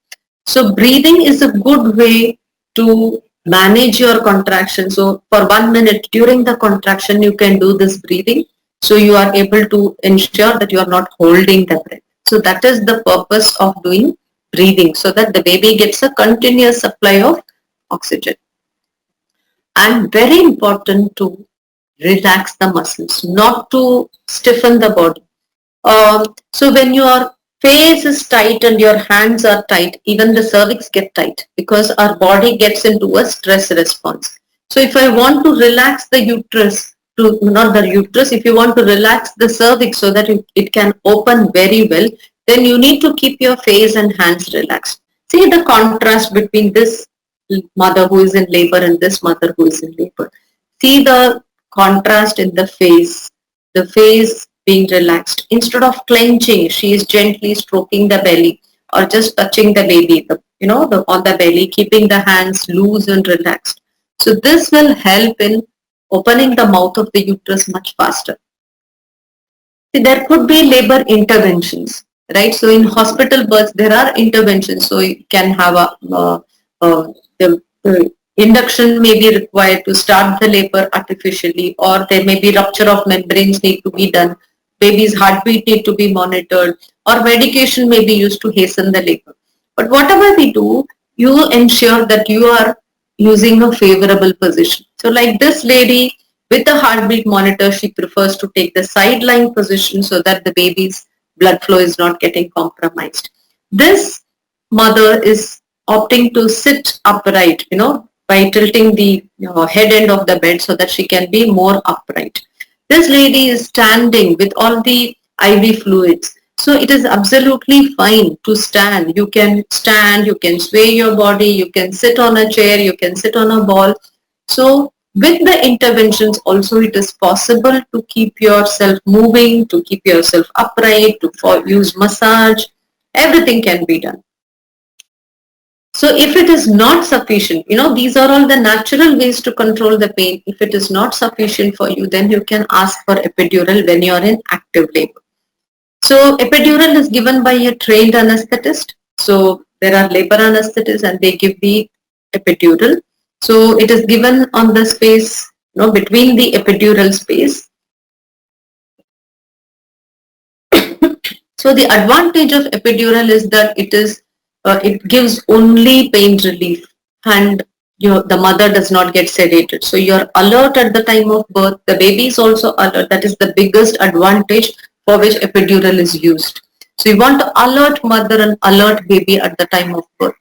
So breathing is a good way to manage your contraction. So for 1 minute during the contraction, you can do this breathing. So you are able to ensure that you are not holding the breath. So that is the purpose of doing breathing, so that the baby gets a continuous supply of oxygen. And very important to relax the muscles, not to stiffen the body. So when your face is tight and your hands are tight, even the cervix get tight, because our body gets into a stress response. So if I want to relax the uterus, not the uterus, if you want to relax the cervix so that it can open very well, then you need to keep your face and hands relaxed. See the contrast between this mother who is in labor and this mother who is in labor. See the contrast in the face being relaxed. Instead of clenching, she is gently stroking the belly or just touching the baby, on the belly, keeping the hands loose and relaxed. So this will help in opening the mouth of the uterus much faster. See, there could be labor interventions, right? So in hospital births, there are interventions. So you can have induction may be required to start the labor artificially, or there may be rupture of membranes need to be done, baby's heartbeat need to be monitored, or medication may be used to hasten the labor. But whatever we do, you ensure that you are using a favorable position. So like this lady with the heartbeat monitor, she prefers to take the sideline position so that the baby's blood flow is not getting compromised. This mother is opting to sit upright, by tilting the head end of the bed so that she can be more upright. This lady is standing with all the IV fluids. So it is absolutely fine to stand. You can stand, you can sway your body, you can sit on a chair, you can sit on a ball. So with the interventions also it is possible to keep yourself moving, to keep yourself upright, to use massage. Everything can be done. So if it is not sufficient, these are all the natural ways to control the pain. If it is not sufficient for you, then you can ask for epidural when you are in active labor. So epidural is given by a trained anesthetist. So there are labor anesthetists and they give the epidural. So it is given on the space, between the epidural space. So the advantage of epidural is that it gives only pain relief, and the mother does not get sedated. So you're alert at the time of birth. The baby is also alert. That is the biggest advantage for which epidural is used. So you want to alert mother and alert baby at the time of birth,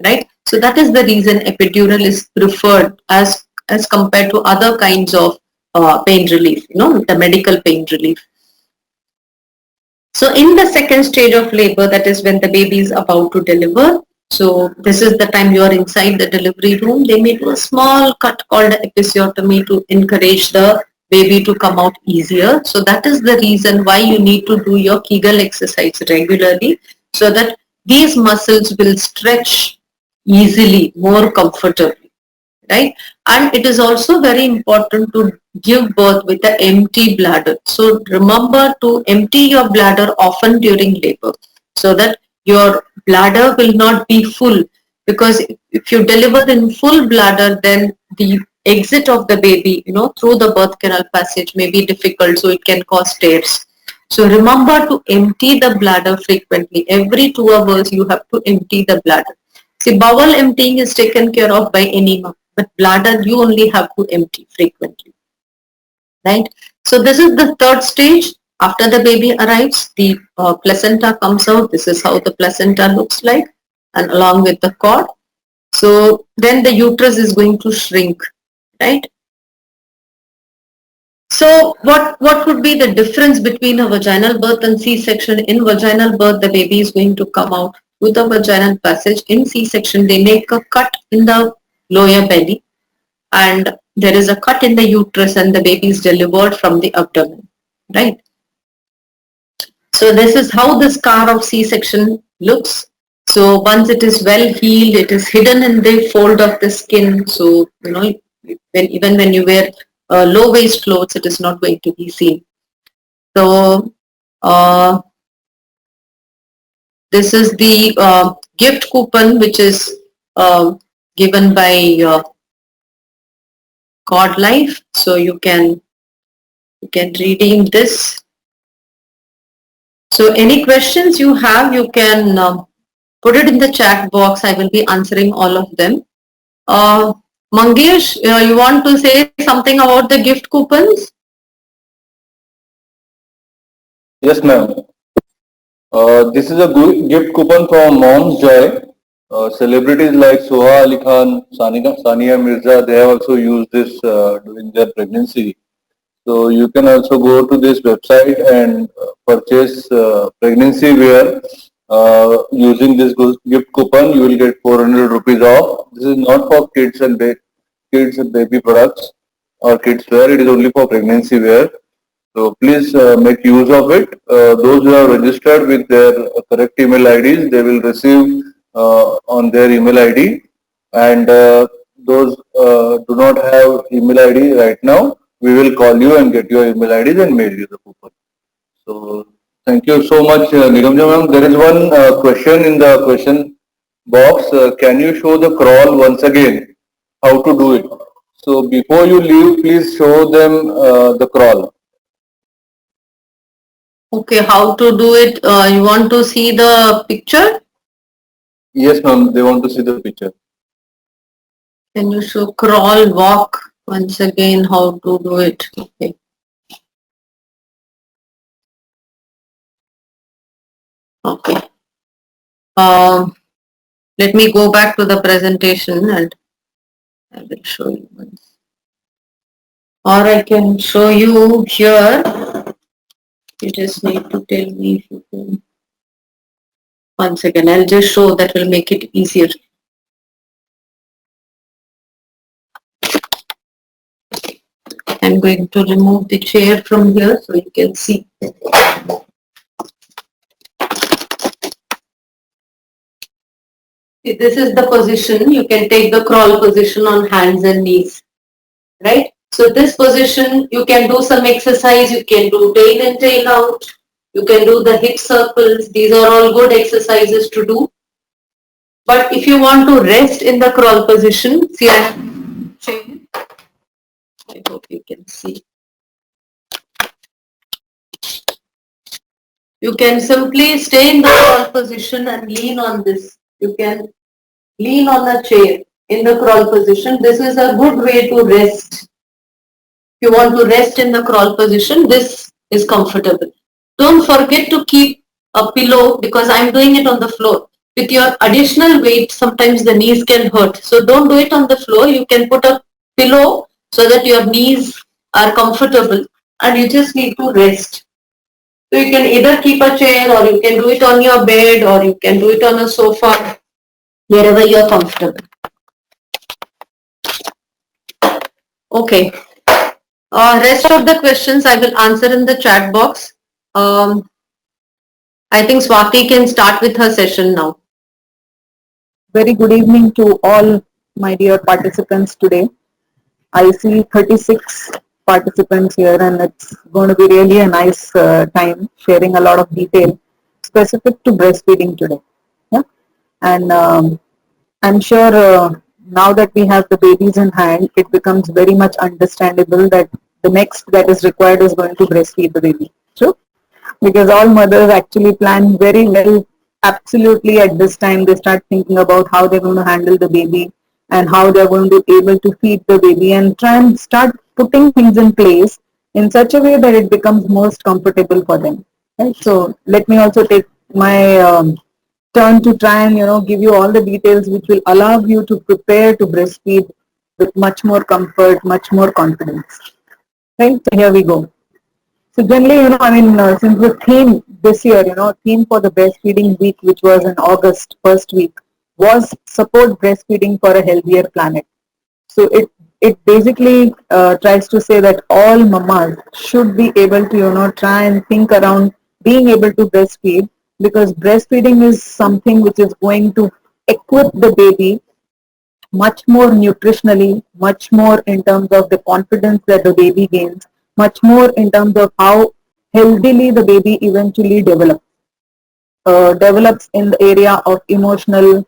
right? So that is the reason epidural is preferred as compared to other kinds of pain relief, the medical pain relief. So in the second stage of labor, that is when the baby is about to deliver. So this is the time you are inside the delivery room. They may do a small cut called episiotomy to encourage the baby to come out easier. So that is the reason why you need to do your Kegel exercise regularly, so that these muscles will stretch easily, more comfortably, right? And it is also very important to give birth with an empty bladder. So remember to empty your bladder often during labor so that your bladder will not be full, because if you deliver in full bladder, then the exit of the baby, through the birth canal passage may be difficult, so it can cause tears. So remember to empty the bladder frequently. Every 2 hours you have to empty the bladder. See, bowel emptying is taken care of by enema, but bladder you only have to empty frequently, right? So this is the third stage. After the baby arrives, the placenta comes out. This is how the placenta looks like, and along with the cord. So then the uterus is going to shrink, right? So what would be the difference between a vaginal birth and C-section? In vaginal birth, the baby is going to come out through the vaginal passage. In C-section, they make a cut in the lower belly, and there is a cut in the uterus, and the baby is delivered from the abdomen, right? So this is how the scar of C-section looks. So once it is well healed, it is hidden in the fold of the skin. So, even when you wear low waist clothes, it is not going to be seen. So this is the gift coupon which is given by Cord Life. So you can redeem this. So any questions you have, you can put it in the chat box. I will be answering all of them. Mangesh, you want to say something about the gift coupons? Yes, ma'am. This is a good gift coupon from Mom's Joy. Celebrities like Soha Ali Khan, Sania Mirza, they have also used this during their pregnancy. So you can also go to this website and purchase pregnancy wear using this gift coupon. You will get 400 rupees off. This is not for kids and baby products or kids wear. It is only for pregnancy wear. So please make use of it. Those who are registered with their correct email IDs, they will receive on their email ID. And those do not have email ID right now, we will call you and get your email IDs and mail you the coupon. So thank you so much, Nigamja ma'am. There is one question in the question box. Can you show the crawl once again? how to do it. So before you leave, please show them the crawl. Okay, how to do it? You want to see the picture? Yes, ma'am. They want to see the picture. Can you show crawl, walk once again? How to do it? Okay. Okay. Let me go back to the presentation and I will show you once. Or I can show you here. You just need to tell me if you can. Once again, I'll just show, that will make it easier. I'm going to remove the chair from here so you can see. See, this is the position. You can take the crawl position on hands and knees, right? So this position, you can do some exercise. You can do tail in, tail out. You can do the hip circles. These are all good exercises to do. But if you want to rest in the crawl position, see, I hope you can see. You can simply stay in the crawl position and lean on this. You can lean on a chair in the crawl position. This is a good way to rest. If you want to rest in the crawl position, this is comfortable. Don't forget to keep a pillow, because I'm doing it on the floor. With your additional weight, sometimes the knees can hurt. So don't do it on the floor. You can put a pillow so that your knees are comfortable and you just need to rest. So you can either keep a chair, or you can do it on your bed, or you can do it on a sofa, wherever you're comfortable. Okay. Rest of the questions I will answer in the chat box. I think Swati can start with her session now. Very good evening to all my dear participants today. I see 36 participants here, and it's going to be really a nice time sharing a lot of detail specific to breastfeeding today. Yeah? And I'm sure now that we have the babies in hand, it becomes very much understandable that the next that is required is going to breastfeed the baby. True? Because all mothers actually plan very well. Absolutely, at this time they start thinking about how they're going to handle the baby and how they're going to be able to feed the baby, and try and start putting things in place in such a way that it becomes most comfortable for them. Right? So let me also take my turn to try and give you all the details which will allow you to prepare to breastfeed with much more comfort, much more confidence. Right? So here we go. So generally, since the theme this year, theme for the breastfeeding week, which was in August, first week, was support breastfeeding for a healthier planet. So it basically tries to say that all mamas should be able to, try and think around being able to breastfeed, because breastfeeding is something which is going to equip the baby much more nutritionally, much more in terms of the confidence that the baby gains, much more in terms of how healthily the baby eventually develops. Develops in the area of emotional,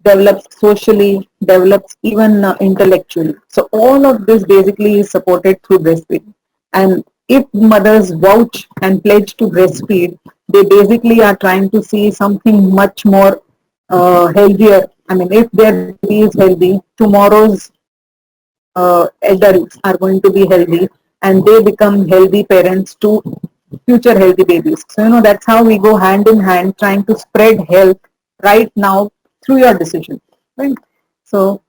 develops socially, develops even intellectually. So all of this basically is supported through breastfeeding. And if mothers vouch and pledge to breastfeed, they basically are trying to see something much more healthier. I mean, if their baby is healthy, tomorrow's adults are going to be healthy, and they become healthy parents to future healthy babies. So, that's how we go hand in hand trying to spread health right now through your decision. Right? So,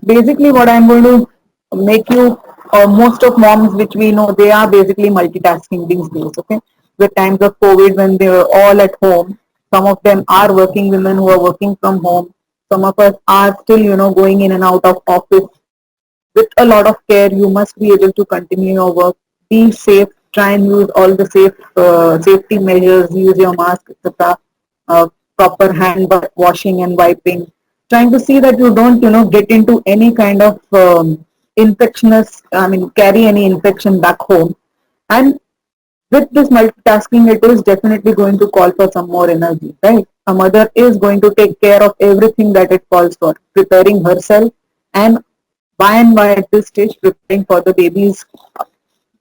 basically what I'm going to make you, most of moms which we know, they are basically multitasking these days. Okay, with times of COVID when they were all at home, some of them are working women who are working from home. Some of us are still going in and out of office. With a lot of care, you must be able to continue your work. Be safe. Try and use all the safety measures. Use your mask, etc. Proper hand washing and wiping. Trying to see that you don't, get into any kind of infectious. Carry any infection back home. And With this multitasking, it is definitely going to call for some more energy, right? A mother is going to take care of everything that it calls for, preparing herself and by and by at this stage, preparing for the baby's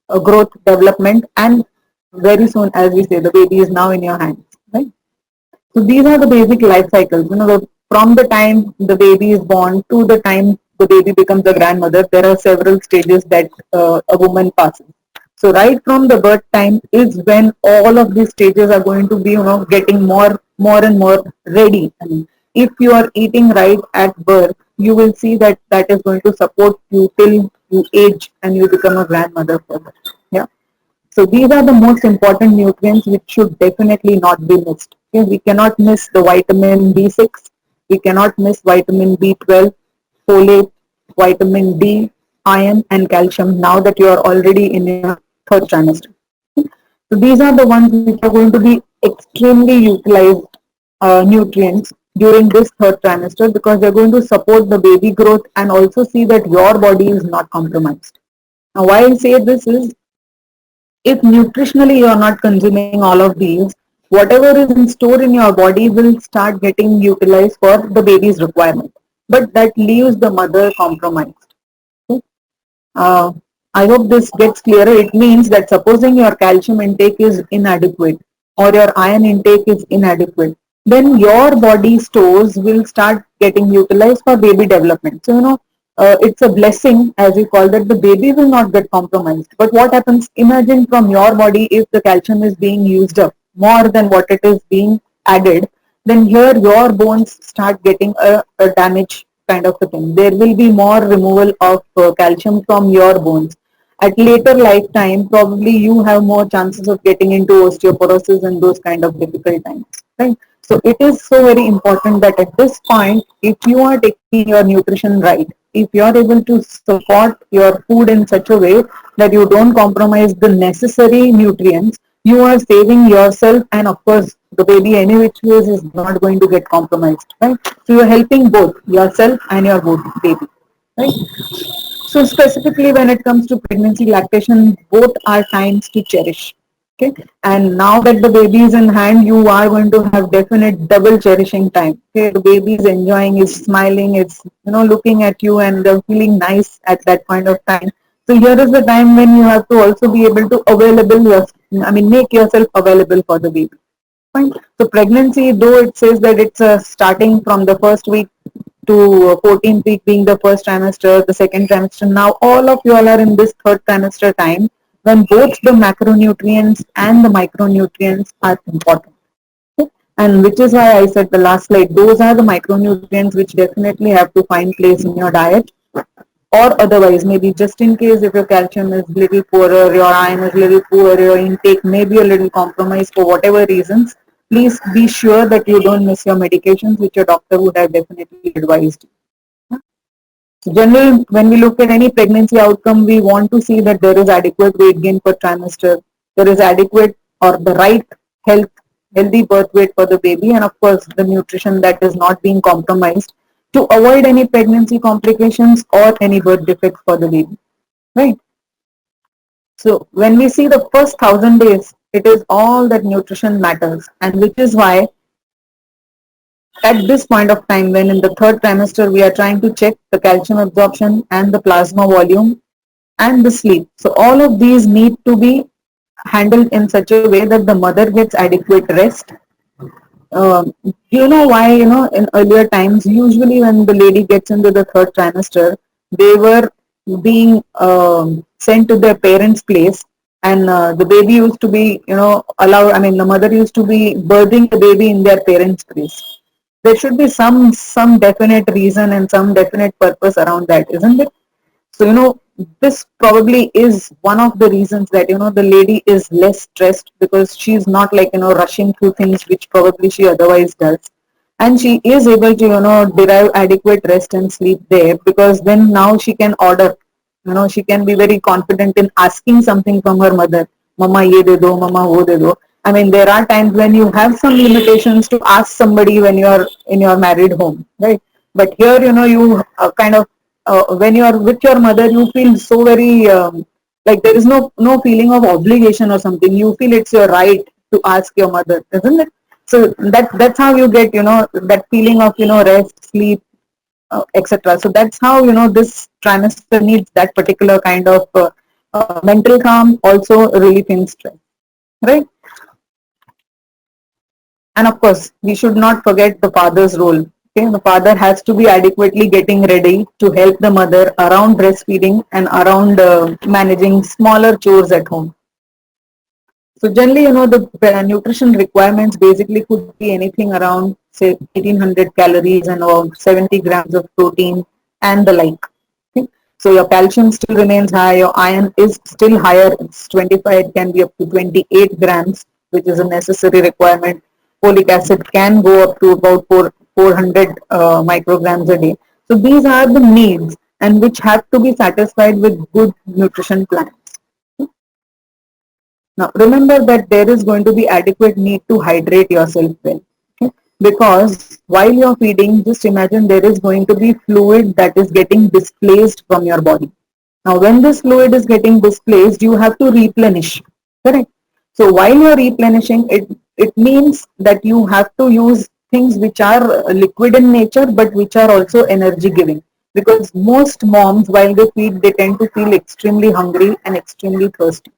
growth, development, and very soon, as we say, the baby is now in your hands, right? So these are the basic life cycles. From the time the baby is born to the time the baby becomes a grandmother, there are several stages that a woman passes. So right from the birth time is when all of these stages are going to be, getting more and more ready. I mean, if you are eating right at birth, you will see that that is going to support you till you age and you become a grandmother further. Yeah. So these are the most important nutrients which should definitely not be missed. Okay? We cannot miss the vitamin B6, we cannot miss vitamin B12, folate, vitamin D, iron and calcium now that you are already in your third trimester. So these are the ones which are going to be extremely utilized nutrients during this third trimester because they're going to support the baby growth and also see that your body is not compromised. Now why I say this is if nutritionally you are not consuming all of these, whatever is in store in your body will start getting utilized for the baby's requirement. But that leaves the mother compromised. Okay? Uh, I hope this gets clearer. It means that supposing your calcium intake is inadequate or your iron intake is inadequate, then your body stores will start getting utilized for baby development. So, it's a blessing, as you call that, the baby will not get compromised. But what happens? Imagine from your body if the calcium is being used up more than what it is being added, then here your bones start getting a damage kind of a thing. There will be more removal of calcium from your bones. At later lifetime, probably you have more chances of getting into osteoporosis and those kind of difficult times, right? So it is so very important that at this point, if you are taking your nutrition right, if you are able to support your food in such a way that you don't compromise the necessary nutrients, you are saving yourself and of course the baby any which ways is not going to get compromised, right? So you are helping both yourself and your baby, right? So specifically when it comes to pregnancy, lactation, both are times to cherish. Okay. And now that the baby is in hand, you are going to have definite double cherishing time. Okay. The baby is enjoying, is smiling, it's looking at you and feeling nice at that point of time. So here is the time when you have to also be able to make yourself available for the baby. Fine. So pregnancy, though it says that it's starting from the first week to 14th week being the first trimester, the second trimester. Now all of you all are in this third trimester time when both the macronutrients and the micronutrients are important. Okay? And which is why I said the last slide, those are the micronutrients which definitely have to find place in your diet or otherwise maybe just in case if your calcium is little poorer, your iron is little poor, your intake may be a little compromised for whatever reasons, please be sure that you don't miss your medications which your doctor would have definitely advised you. So generally, when we look at any pregnancy outcome, we want to see that there is adequate weight gain per trimester, there is adequate or the right healthy birth weight for the baby, and of course the nutrition that is not being compromised to avoid any pregnancy complications or any birth defects for the baby, right? So when we see the first 1,000 days, it is all that nutrition matters, and which is why at this point of time, when in the third trimester, we are trying to check the calcium absorption and the plasma volume and the sleep. So all of these need to be handled in such a way that the mother gets adequate rest. Do you know why, in earlier times, usually when the lady gets into the third trimester, they were being sent to their parents' place and the baby used to be, the mother used to be birthing the baby in their parents' place. There should be some definite reason and some definite purpose around that, isn't it? So, this probably is one of the reasons that, the lady is less stressed because she's not like, rushing through things which probably she otherwise does. And she is able to, derive adequate rest and sleep there because then now she can order, she can be very confident in asking something from her mother. Mama ye de do, mama wo de do. I mean, there are times when you have some limitations to ask somebody when you are in your married home, right? But here, you kind of when you are with your mother, you feel so very Like there is no feeling of obligation or something. You feel it's your right to ask your mother, isn't it? So that's how you get, that feeling of, rest, sleep, etc. So that's how, this trimester needs that particular kind of mental calm, also relief in stress, right? And of course, we should not forget the father's role. Okay, the father has to be adequately getting ready to help the mother around breastfeeding and around managing smaller chores at home. So generally, the nutrition requirements basically could be anything around say 1800 calories and about 70 grams of protein and the like. Okay? So your calcium still remains high, your iron is still higher, it's 25, it can be up to 28 grams, which is a necessary requirement. Folic acid can go up to about 400 micrograms a day. So these are the needs and which have to be satisfied with good nutrition plans. Now, remember that there is going to be adequate need to hydrate yourself well. Okay? Because while you're feeding, just imagine there is going to be fluid that is getting displaced from your body. Now, when this fluid is getting displaced, you have to replenish. Correct? So, while you're replenishing, it means that you have to use things which are liquid in nature but which are also energy giving. Because most moms, while they feed, they tend to feel extremely hungry and extremely thirsty.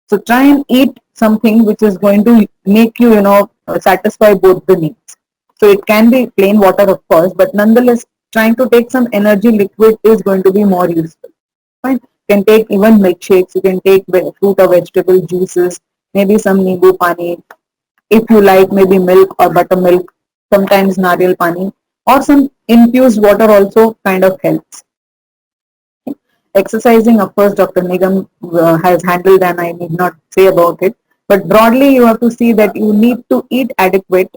So try and eat something which is going to make you, satisfy both the needs. So it can be plain water, of course, but nonetheless, trying to take some energy liquid is going to be more useful. Fine. You can take even milkshakes, you can take fruit or vegetable juices, maybe some nimbu pani. If you like, maybe milk or buttermilk, sometimes nariyal pani, or some infused water also kind of helps. Exercising, of course, Dr. Nigam has handled and I need not say about it. But broadly, you have to see that you need to eat adequate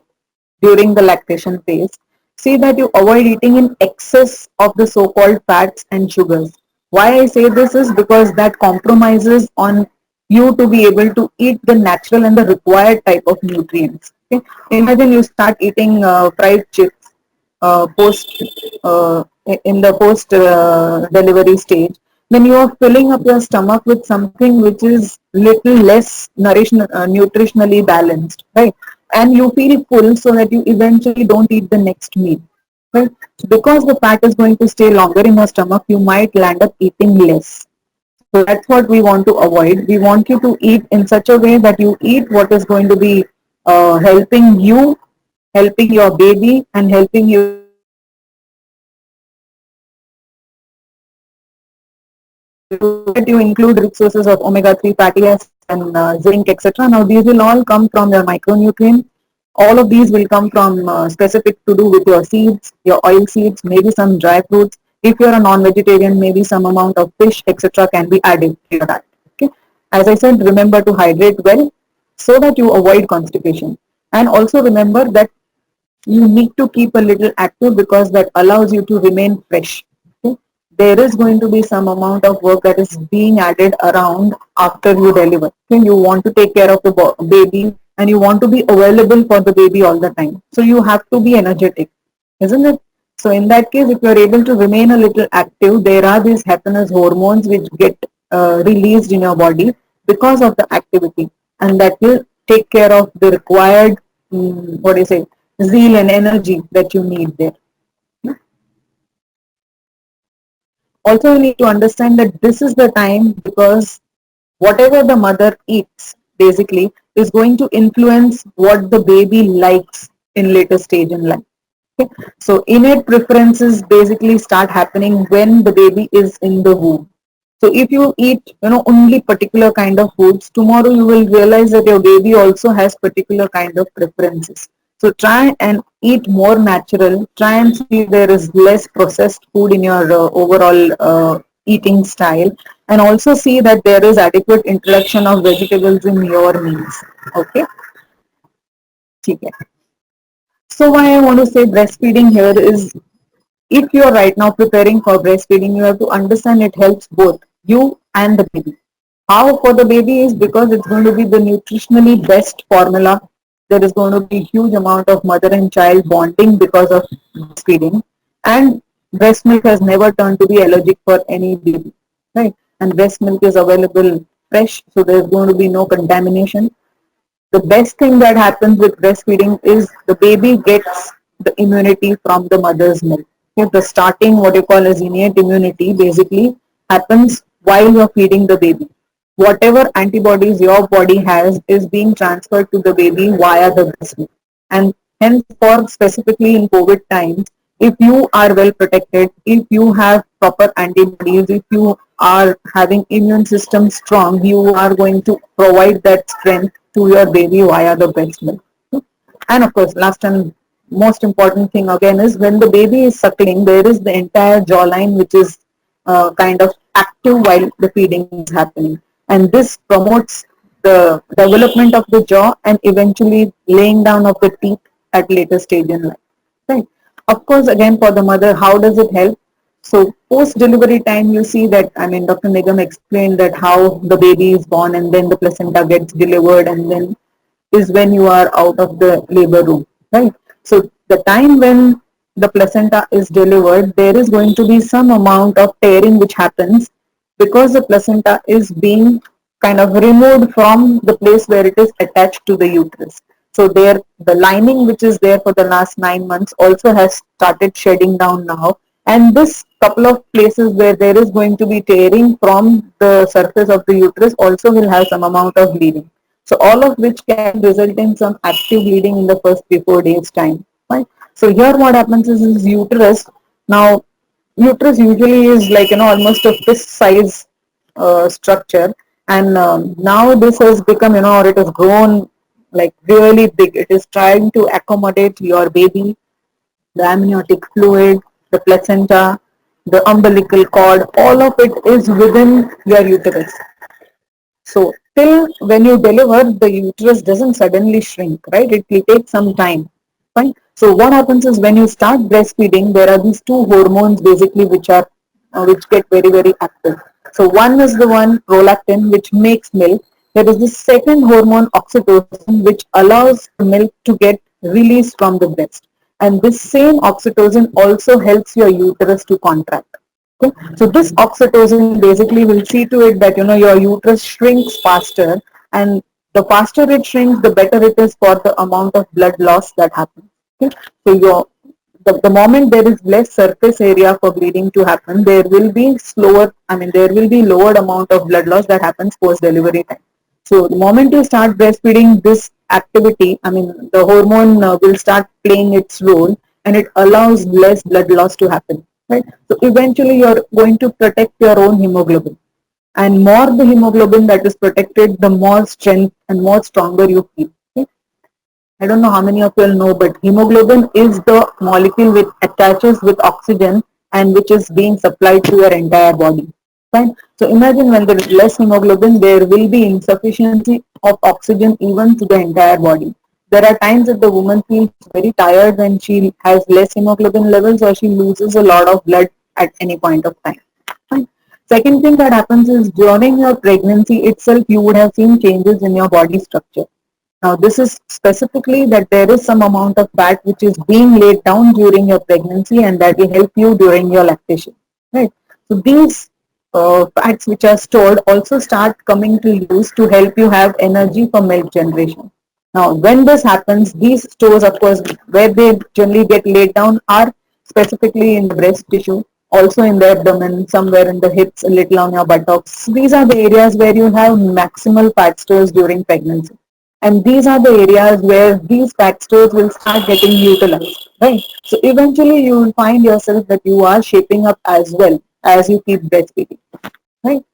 during the lactation phase. See that you avoid eating in excess of the so-called fats and sugars. Why I say this is because that compromises on you to be able to eat the natural and the required type of nutrients. Okay? Imagine you start eating fried chips post in the post delivery stage, then you are filling up your stomach with something which is little less nutritionally balanced, right? And you feel full so that you eventually don't eat the next meal, right? So because the fat is going to stay longer in your stomach, you might land up eating less. So that's what we want to avoid. We want you to eat in such a way that you eat what is going to be helping you, helping your baby, and helping you that you include rich sources of omega-3 fatty acids and zinc, etc. Now, these will all come from your micronutrients. All of these will come from specific to do with your seeds, your oil seeds, maybe some dry fruits. If you're a non-vegetarian, maybe some amount of fish, etc. can be added to your diet. Okay. As I said, remember to hydrate well so that you avoid constipation. And also remember that you need to keep a little active because that allows you to remain fresh. Okay? There is going to be some amount of work that is being added around after you deliver. Okay? You want to take care of the baby and you want to be available for the baby all the time. So you have to be energetic, isn't it? So in that case, if you are able to remain a little active, there are these happiness hormones which get released in your body because of the activity, and that will take care of the required, what do you say, zeal and energy that you need there. Also, you need to understand that this is the time because whatever the mother eats basically is going to influence what the baby likes in later stage in life. Okay? So innate preferences basically start happening when the baby is in the womb. So if you eat, only particular kind of foods, tomorrow you will realize that your baby also has particular kind of preferences. So try and eat more natural. Try and see if there is less processed food in your overall eating style, and also see that there is adequate introduction of vegetables in your meals. Okay. Okay. So why I want to say breastfeeding here is, if you are right now preparing for breastfeeding, you have to understand it helps both you and the baby. How for the baby is because it's going to be the nutritionally best formula. There is going to be huge amount of mother and child bonding because of breastfeeding, and breast milk has never turned to be allergic for any baby, right? and breast milk is available fresh, so there's going to be no contamination. The best thing that happens with breastfeeding is the baby gets the immunity from the mother's milk. Okay, the starting, what you call as innate immunity, basically happens while you're feeding the baby. Whatever antibodies your body has is being transferred to the baby via the breast milk. And hence, for specifically in COVID times, if you are well protected, if you have proper antibodies, if you are having immune system strong, you are going to provide that strength to your baby via the breast milk. And of course, last and most important thing again is when the baby is suckling, there is the entire jawline which is kind of active while the feeding is happening. And this promotes the development of the jaw and eventually laying down of the teeth at later stage in life. Right. Of course, again for the mother, how does it help? So post delivery time, you see that, I mean, Dr. Nigam explained that how the baby is born and then the placenta gets delivered and then is when you are out of the labor room, right? So the time when the placenta is delivered, there is going to be some amount of tearing which happens because the placenta is being kind of removed from the place where it is attached to the uterus. So there, the lining which is there for the last 9 months also has started shedding down now. And this couple of places where there is going to be tearing from the surface of the uterus also will have some amount of bleeding. So all of which can result in some active bleeding in the first 3-4 days time. Right? So here what happens is uterus. Now uterus usually is like almost a fist size structure, and now this has become or it has grown like really big. It is trying to accommodate your baby, the amniotic fluid, the placenta, the umbilical cord. All of it is within your uterus. So till when you deliver, the uterus doesn't suddenly shrink, right? It will take some time. Fine. So what happens is when you start breastfeeding, there are these two hormones basically which get very active. So one is the one prolactin which makes milk. There is the second hormone oxytocin which allows the milk to get released from the breast. And this same oxytocin also helps your uterus to contract. Okay. So this oxytocin basically will see to it that your uterus shrinks faster, and the faster it shrinks, the better it is for the amount of blood loss that happens. Okay. So the moment there is less surface area for bleeding to happen, there will be there will be lowered amount of blood loss that happens post delivery time. So the moment you start breastfeeding, this activity, the hormone will start playing its role, and it allows less blood loss to happen. Right? So eventually you're going to protect your own hemoglobin. And more the hemoglobin that is protected, the more strength and more stronger you feel. Okay? I don't know how many of you all know, but hemoglobin is the molecule which attaches with oxygen and which is being supplied to your entire body. Fine. So imagine when there is less hemoglobin, there will be insufficiency of oxygen even to the entire body. There are times that the woman feels very tired when she has less hemoglobin levels or she loses a lot of blood at any point of time. Fine. Second thing that happens is during your pregnancy itself, you would have seen changes in your body structure. Now, this is specifically that there is some amount of fat which is being laid down during your pregnancy and that will help you during your lactation. Right. So these fats which are stored also start coming to use to help you have energy for milk generation. Now, when this happens, these stores, of course, where they generally get laid down are specifically in the breast tissue, also in the abdomen, somewhere in the hips, a little on your buttocks. These are the areas where you have maximal fat stores during pregnancy. And these are the areas where these fat stores will start getting utilized, right? So eventually you will find yourself that you are shaping up as well as you keep breastfeeding, right?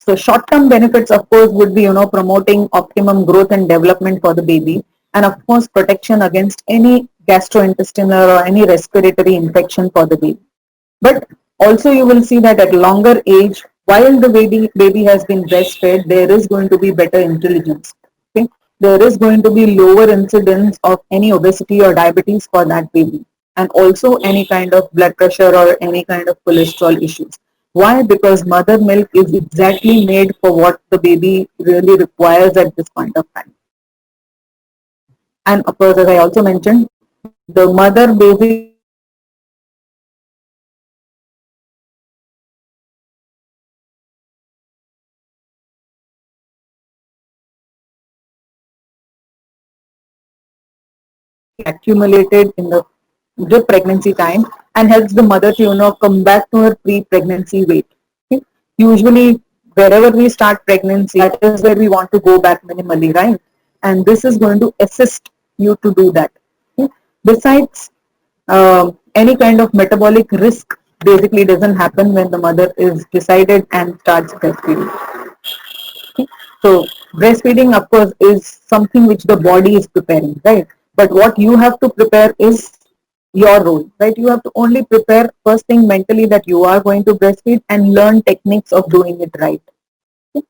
So short-term benefits, of course, would be, promoting optimum growth and development for the baby, and of course, protection against any gastrointestinal or any respiratory infection for the baby. But also you will see that at longer age, while the baby has been breastfed, there is going to be better intelligence. Okay? There is going to be lower incidence of any obesity or diabetes for that baby, and also any kind of blood pressure or any kind of cholesterol issues. Why? Because mother milk is exactly made for what the baby really requires at this point of time. And of course, as I also mentioned, the mother basically accumulated in the pregnancy time and helps the mother to come back to her pre-pregnancy weight. Okay? Usually wherever we start pregnancy, that is where we want to go back minimally, right? And this is going to assist you to do that. Okay? Besides, any kind of metabolic risk basically doesn't happen when the mother is decided and starts breastfeeding. Okay? So breastfeeding, of course, is something which the body is preparing, right? But what you have to prepare is your role, right? You have to only prepare first thing mentally that you are going to breastfeed and learn techniques of doing it right. Okay?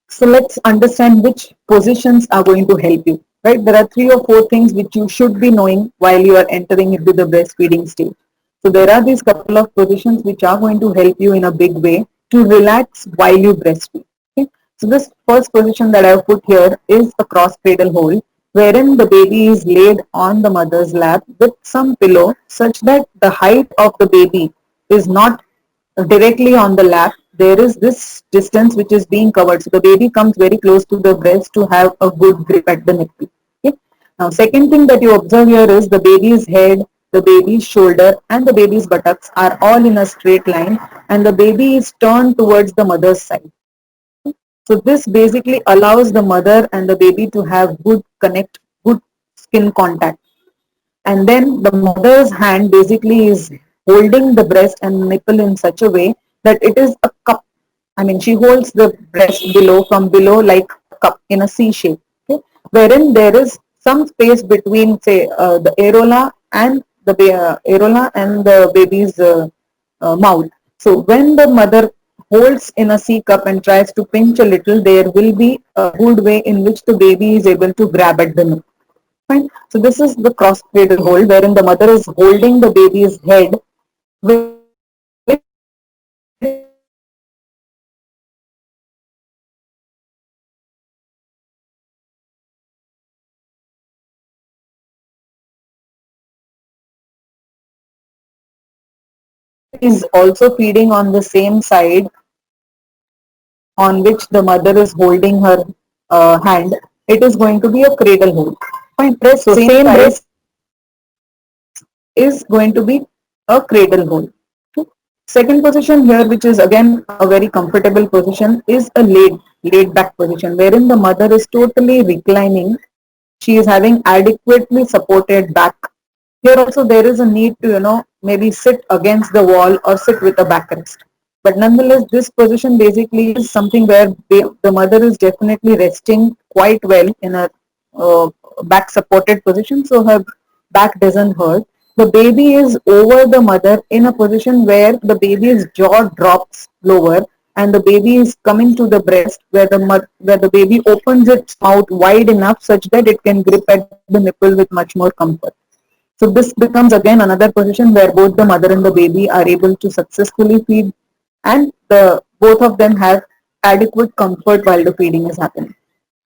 So let's understand which positions are going to help you, right? There are 3 or 4 things which you should be knowing while you are entering into the breastfeeding stage. So there are these couple of positions which are going to help you in a big way to relax while you breastfeed. Okay? So this first position that I have put here is a cross cradle hold, wherein the baby is laid on the mother's lap with some pillow such that the height of the baby is not directly on the lap. There is this distance which is being covered. So the baby comes very close to the breast to have a good grip at the nipple. Okay? Now, second thing that you observe here is the baby's head, the baby's shoulder, and the baby's buttocks are all in a straight line, and the baby is turned towards the mother's side. So this basically allows the mother and the baby to have good skin contact. And then the mother's hand basically is holding the breast and nipple in such a way that it is a cup. I mean, she holds the breast below, from below, like a cup in a C shape, okay? Wherein there is some space between, say, the areola and the baby's mouth. So when the mother holds in a C cup and tries to pinch a little, there will be a good way in which the baby is able to grab at the nipple. Fine. So this is the cross cradle hold, wherein the mother is holding the baby's head with is also feeding on the same side on which the mother is holding her hand. It is going to be a cradle hold. Fine. So same breast is going to be a cradle hold. Okay. Second position here, which is again a very comfortable position, is a laid back position, wherein the mother is totally reclining. She is having adequately supported back. Here also there is a need to, maybe sit against the wall or sit with a backrest. But nonetheless, this position basically is something where the mother is definitely resting quite well in a back supported position, so her back doesn't hurt. The baby is over the mother in a position where the baby's jaw drops lower and the baby is coming to the breast, where the baby opens its mouth wide enough such that it can grip at the nipple with much more comfort. So this becomes again another position where both the mother and the baby are able to successfully feed, and both of them have adequate comfort while the feeding is happening.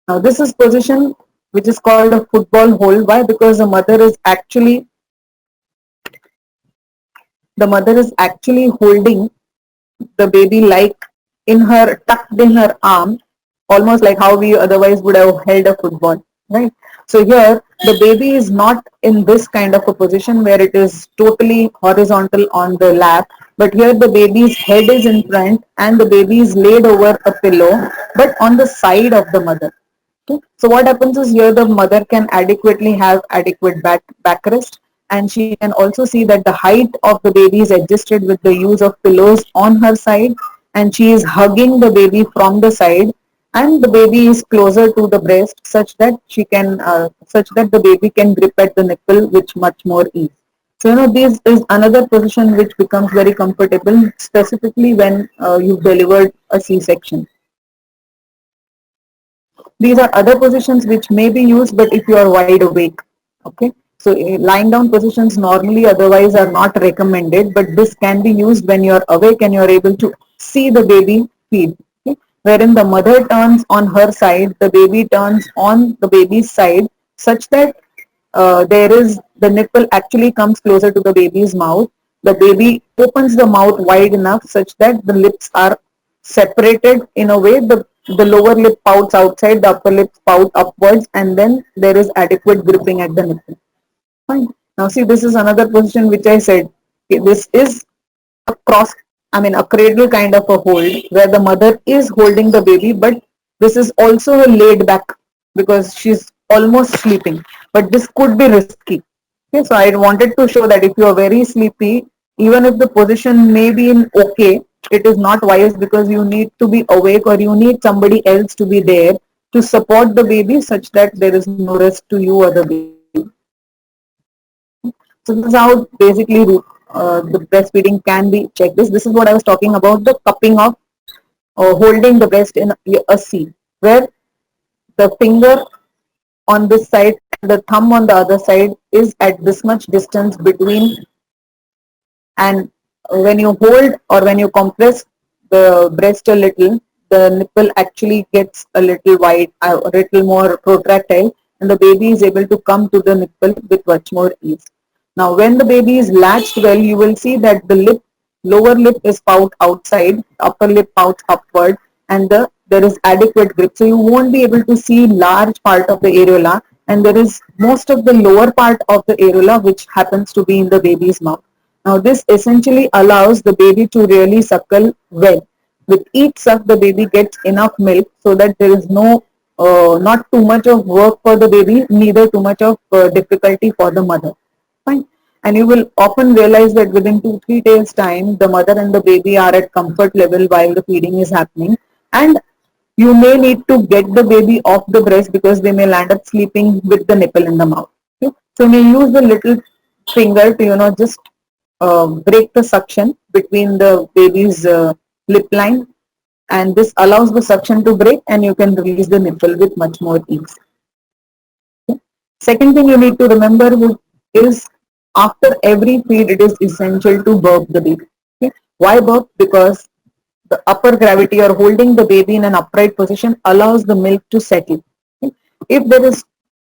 Now this is position which is called a football hold. Why? Because the mother is actually holding the baby like tucked in her arm, almost like how we otherwise would have held a football, right? So here the baby is not in this kind of a position where it is totally horizontal on the lap, but here the baby's head is in front and the baby is laid over a pillow, but on the side of the mother. Okay. So what happens is here the mother can adequately have adequate backrest, and she can also see that the height of the baby is adjusted with the use of pillows on her side, and she is hugging the baby from the side, and the baby is closer to the breast such that the baby can grip at the nipple with much more ease. So this is another position which becomes very comfortable, specifically when you've delivered a C-section. These are other positions which may be used, but if you are wide awake, okay. So lying down positions normally otherwise are not recommended, but this can be used when you are awake and you are able to see the baby feed. Okay? Wherein the mother turns on her side, the baby turns on the baby's side, such that the nipple actually comes closer to the baby's mouth. The baby opens the mouth wide enough such that the lips are separated in a way. The the lower lip pouts outside, the upper lip pout upwards, and then there is adequate gripping at the nipple. Fine. Now see, this is another position which I said. Okay, this is a cross, I mean a cradle kind of a hold where the mother is holding the baby, but this is also a laid back because she's almost sleeping. But this could be risky. Okay, so I wanted to show that if you are very sleepy, even if the position may be in okay, it is not wise because you need to be awake or you need somebody else to be there to support the baby such that there is no risk to you or the baby. So this is how basically the breastfeeding can be checked. This is what I was talking about, the cupping of holding the breast in a C, where the finger on this side and the thumb on the other side is at this much distance between, and when you hold or when you compress the breast a little, the nipple actually gets a little wide, a little more protractile, and the baby is able to come to the nipple with much more ease. Now, when the baby is latched well, you will see that the lower lip is pout outside, upper lip pouts upward, and there is adequate grip. So you won't be able to see large part of the areola, and there is most of the lower part of the areola which happens to be in the baby's mouth. Now this essentially allows the baby to really suckle well. With each suck, the baby gets enough milk so that there is not too much of work for the baby, neither too much of difficulty for the mother. Fine. And you will often realize that within 2-3 days time, the mother and the baby are at comfort level while the feeding is happening. And you may need to get the baby off the breast because they may land up sleeping with the nipple in the mouth. Okay? So you may use the little finger to, just break the suction between the baby's lip line, and this allows the suction to break and you can release the nipple with much more ease. Okay? Second thing you need to remember is after every feed it is essential to burp the baby. Okay? Why burp? Because the upper gravity or holding the baby in an upright position allows the milk to settle. Okay? If there is,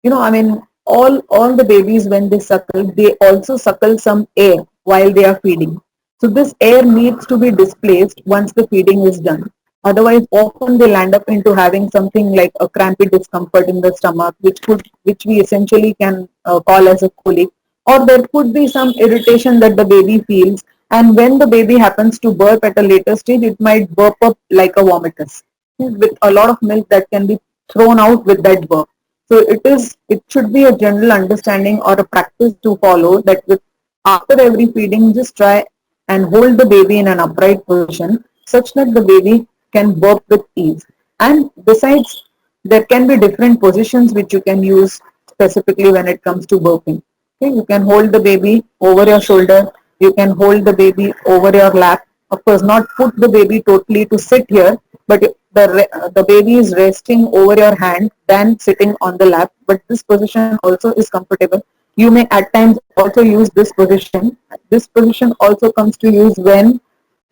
I mean, all the babies when they suckle, they also suckle some air while they are feeding. So this air needs to be displaced once the feeding is done. Otherwise, often they land up into having something like a crampy discomfort in the stomach, which we essentially can call as a colic, or there could be some irritation that the baby feels, and when the baby happens to burp at a later stage, it might burp up like a vomitus with a lot of milk that can be thrown out with that burp. So it should be a general understanding or a practice to follow that with after every feeding, just try and hold the baby in an upright position such that the baby can burp with ease. And besides, there can be different positions which you can use specifically when it comes to burping. Okay, you can hold the baby over your shoulder. You can hold the baby over your lap. Of course, not put the baby totally to sit here, but the baby is resting over your hand than sitting on the lap. But this position also is comfortable. You may at times also use this position. This position also comes to use when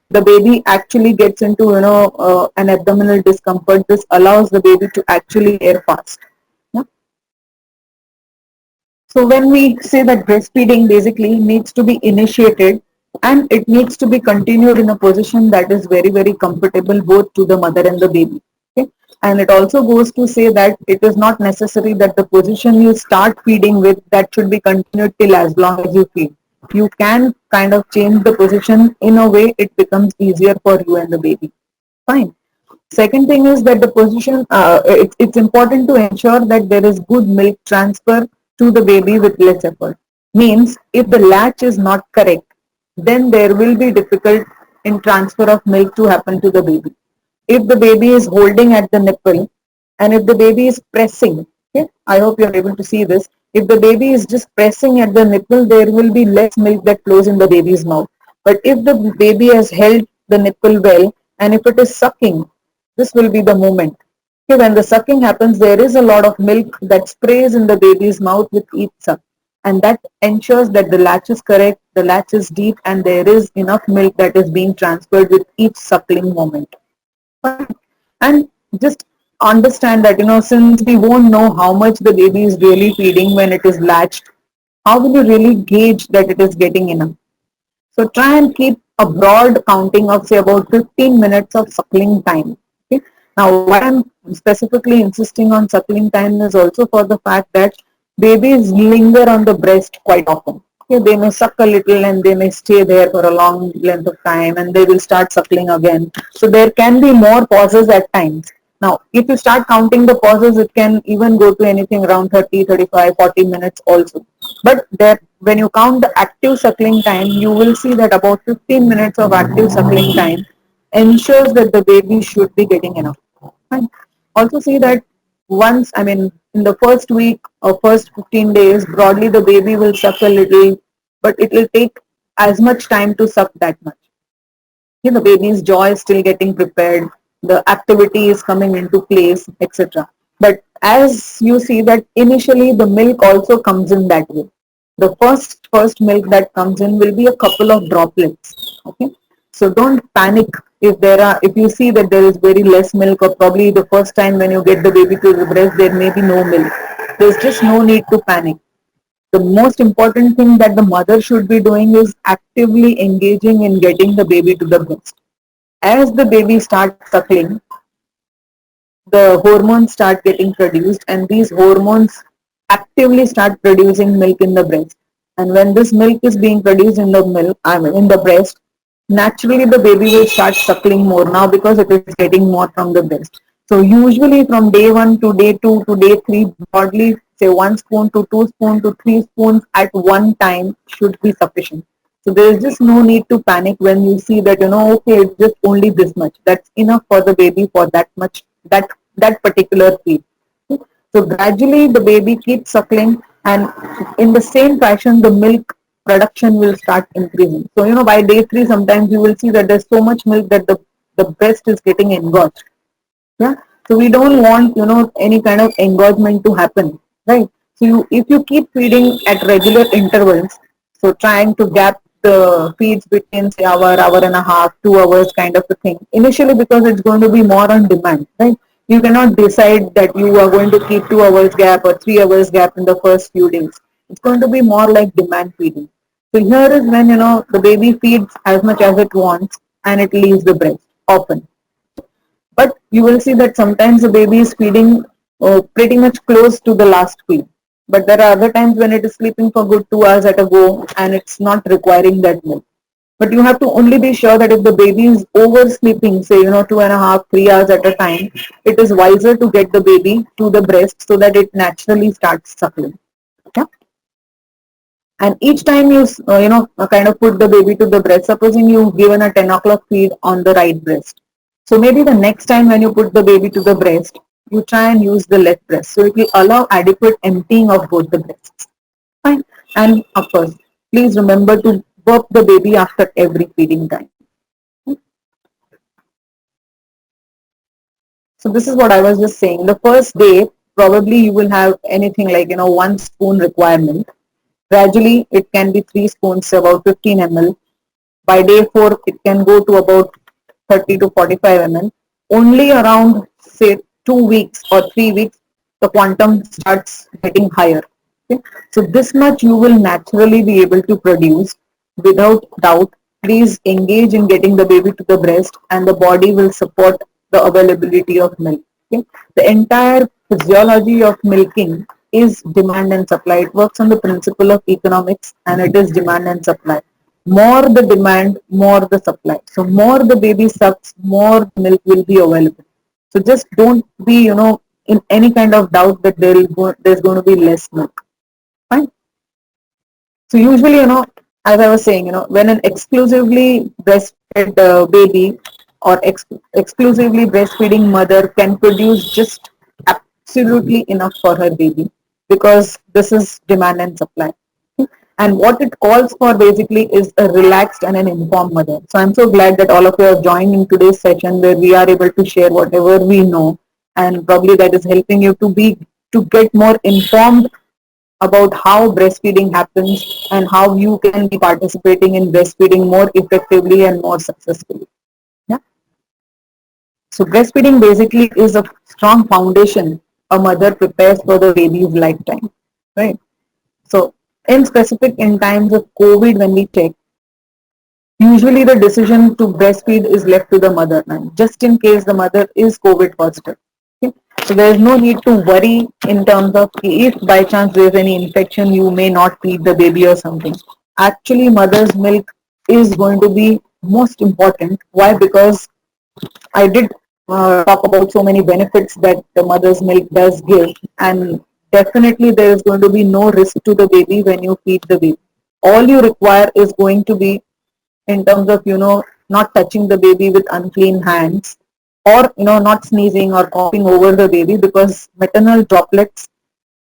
the baby actually gets into an abdominal discomfort. This allows the baby to actually air fast. Yeah? So when we say that breastfeeding basically needs to be initiated and it needs to be continued in a position that is very, very comfortable both to the mother and the baby. Okay? And it also goes to say that it is not necessary that the position you start feeding with that should be continued till as long as you feed. You can kind of change the position in a way it becomes easier for you and the baby. Fine. Second thing is that the position, it's important to ensure that there is good milk transfer to the baby with less effort. Means if the latch is not correct, then there will be difficult in transfer of milk to happen to the baby. If the baby is holding at the nipple and if the baby is pressing, okay, I hope you are able to see this. If the baby is just pressing at the nipple, there will be less milk that flows in the baby's mouth. But if the baby has held the nipple well and if it is sucking, this will be the moment. Okay, when the sucking happens, there is a lot of milk that sprays in the baby's mouth with each suck. And that ensures that the latch is correct, the latch is deep, and there is enough milk that is being transferred with each suckling moment. And just understand that, since we won't know how much the baby is really feeding when it is latched, how will you really gauge that it is getting enough? So try and keep a broad counting of say about 15 minutes of suckling time. Okay? Now, why I'm specifically insisting on suckling time is also for the fact that babies linger on the breast quite often. Okay, they may suck a little and they may stay there for a long length of time and they will start suckling again. So there can be more pauses at times. Now, if you start counting the pauses, it can even go to anything around 30, 35, 40 minutes also. But there, when you count the active suckling time, you will see that about 15 minutes of active suckling time ensures that the baby should be getting enough. And also see that once, I mean, in the first week or first 15 days, broadly the baby will suck a little, but it will take as much time to suck that much. The baby's jaw is still getting prepared, the activity is coming into place, etc. But as you see that initially the milk also comes in that way. The first milk that comes in will be a couple of droplets. Okay, so don't panic if you see that there is very less milk, or probably the first time when you get the baby to the breast there may be no milk. There's just no need to panic. The most important thing that the mother should be doing is actively engaging in getting the baby to the breast. As the baby starts suckling, the hormones start getting produced, and these hormones actively start producing milk in the breast. And when this milk is being produced in in the breast, naturally the baby will start suckling more now because it is getting more from the breast. So usually from day 1 to day 2 to day 3, broadly say 1 spoon to 2 spoon to 3 spoons at one time should be sufficient. So there is just no need to panic when you see that, okay, it's just only this much. That's enough for the baby for that much, that particular feed. So gradually the baby keeps suckling, and in the same fashion the milk production will start increasing. So by day 3 sometimes you will see that there's so much milk that the breast is getting engorged. Yeah. So we don't want any kind of engorgement to happen, right? So if you keep feeding at regular intervals, so trying to gap the feeds between say hour and a half, 2 hours kind of a thing. Initially, because it's going to be more on demand, right? You cannot decide that you are going to keep 2 hours gap or 3 hours gap in the first few days. It's going to be more like demand feeding. So here is when the baby feeds as much as it wants and it leaves the breast often. But you will see that sometimes the baby is feeding pretty much close to the last feed. But there are other times when it is sleeping for good 2 hours at a go and it's not requiring that milk. But you have to only be sure that if the baby is oversleeping, say, 2.5, 3 hours at a time, it is wiser to get the baby to the breast so that it naturally starts suckling. Okay? And each time you, kind of put the baby to the breast, supposing you've given a 10 o'clock feed on the right breast. So maybe the next time when you put the baby to the breast, you try and use the left breast. So it will allow adequate emptying of both the breasts. Fine. And of course, please remember to burp the baby after every feeding time. So this is what I was just saying. The first day, probably you will have anything like, 1 spoon requirement. Gradually, it can be 3 spoons, about 15 ml. By day 4, it can go to about 30 to 45 ml. Only around, say, 2 weeks or 3 weeks, the quantum starts getting higher. Okay? So this much you will naturally be able to produce without doubt. Please engage in getting the baby to the breast and the body will support the availability of milk. Okay? The entire physiology of milking is demand and supply. It works on the principle of economics and it is demand and supply. More the demand, more the supply. So more the baby sucks, more milk will be available. So just don't be, in any kind of doubt that there's going to be less milk. Fine. So usually, as I was saying, when an exclusively breastfed baby or exclusively breastfeeding mother can produce just absolutely enough for her baby because this is demand and supply. And what it calls for basically is a relaxed and an informed mother. So I'm so glad that all of you have joined in today's session where we are able to share whatever we know, and probably that is helping you to get more informed about how breastfeeding happens and how you can be participating in breastfeeding more effectively and more successfully. Yeah. So breastfeeding basically is a strong foundation a mother prepares for the baby's lifetime, right? So in specific in times of COVID when we check, usually the decision to breastfeed is left to the mother, and just in case the mother is COVID positive. Okay? So there is no need to worry in terms of if by chance there is any infection, you may not feed the baby or something. Actually, mother's milk is going to be most important. Why? Because I did talk about so many benefits that the mother's milk does give, and definitely there is going to be no risk to the baby when you feed the baby. All you require is going to be in terms of not touching the baby with unclean hands, or not sneezing or coughing over the baby, because maternal droplets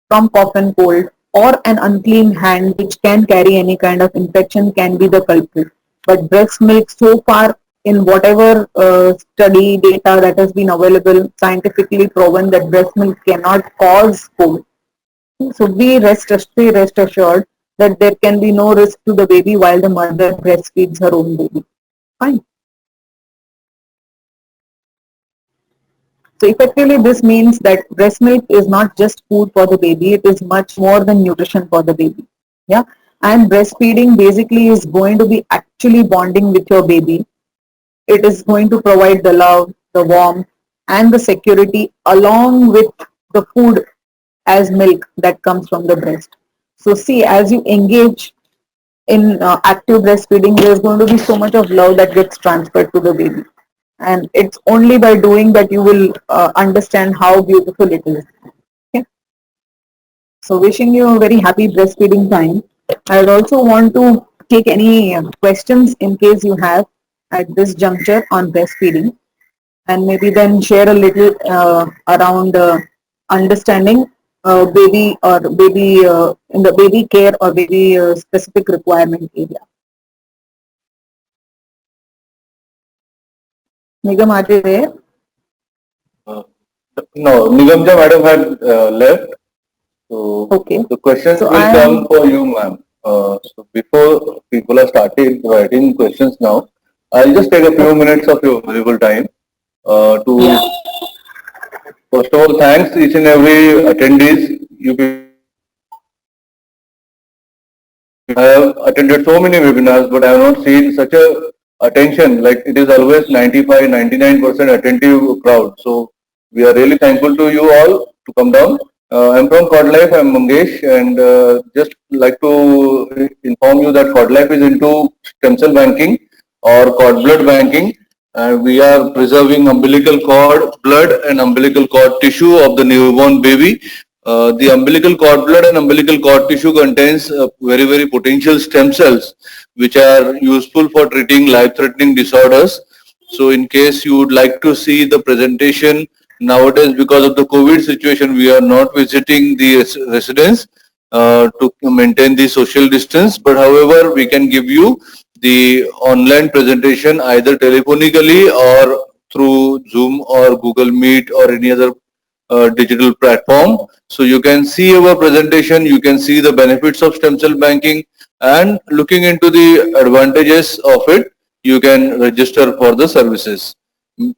from cough and cold or an unclean hand which can carry any kind of infection can be the culprit. But breast milk, so far in whatever study data that has been available, scientifically proven that breast milk cannot cause cold. So stay rest assured that there can be no risk to the baby while the mother breastfeeds her own baby. Fine. So effectively, this means that breast milk is not just food for the baby; it is much more than nutrition for the baby. Yeah, and breastfeeding basically is going to be actually bonding with your baby. It is going to provide the love, the warmth, and the security along with the food as milk that comes from the breast. So see, as you engage in active breastfeeding, there's going to be so much of love that gets transferred to the baby. And it's only by doing that you will understand how beautiful it is. Okay? So wishing you a very happy breastfeeding time. I would also want to take any questions in case you have at this juncture on breastfeeding, and maybe then share a little around understanding baby or baby in the baby care or baby specific requirement area. Nigam, are you there? Uh, no, Nigamja madam had left. So Okay. the questions So will come for you, ma'am. So before people are started writing questions now, I'll just take a few minutes of your valuable time to first of all thanks each and every attendees. You I have attended so many webinars, but I have not seen such a attention. Like it is always 95, 99% attentive crowd. So we are really thankful to you all to come down. I'm from CordLife. I'm Mangesh, and just like to inform you that CordLife is into stem cell banking or cord blood banking. We are preserving umbilical cord blood and umbilical cord tissue of the newborn baby. The umbilical cord blood and umbilical cord tissue contains very potential stem cells which are useful for treating life-threatening disorders. So in case you would like to see the presentation, nowadays because of the COVID situation, we are not visiting the residents to maintain the social distance. But however, we can give you the online presentation either telephonically or through Zoom or Google Meet or any other digital platform. So you can see our presentation, you can see the benefits of stem cell banking, and looking into the advantages of it, you can register for the services.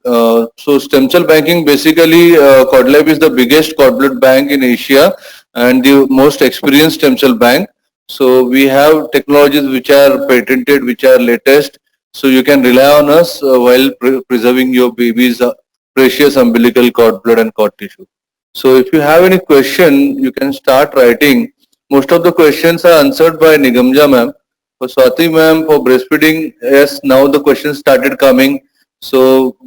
So stem cell banking basically, CordLife is the biggest cord blood bank in Asia and the most experienced stem cell bank. So we have technologies which are patented, which are latest. So you can rely on us while preserving your baby's precious umbilical cord blood and cord tissue. So if you have any question, you can start writing. Most of the questions are answered by Nigamja ma'am. For Swati ma'am, for breastfeeding, yes, now the questions started coming. So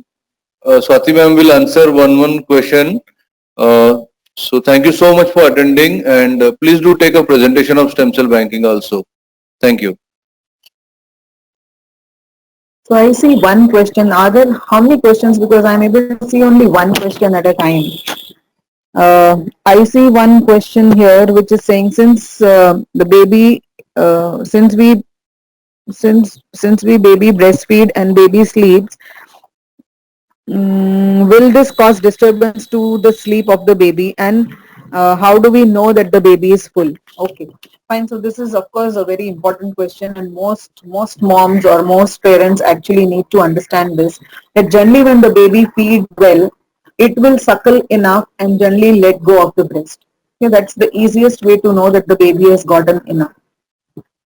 Swati ma'am will answer one question. Uh, so thank you so much for attending, and please do take a presentation of stem cell banking also. Thank you. So I see one question. Are there how many questions? Because I'm able to see only one question at a time. I see one question here which is saying, since the baby, since we baby breastfeed and baby sleeps, will this cause disturbance to the sleep of the baby, and how do we know that the baby is full? Okay, fine. So this is of course a very important question, and most moms or most parents actually need to understand this, that generally when the baby feeds well, it will suckle enough and generally let go of the breast. Okay, that's the easiest way to know that the baby has gotten enough.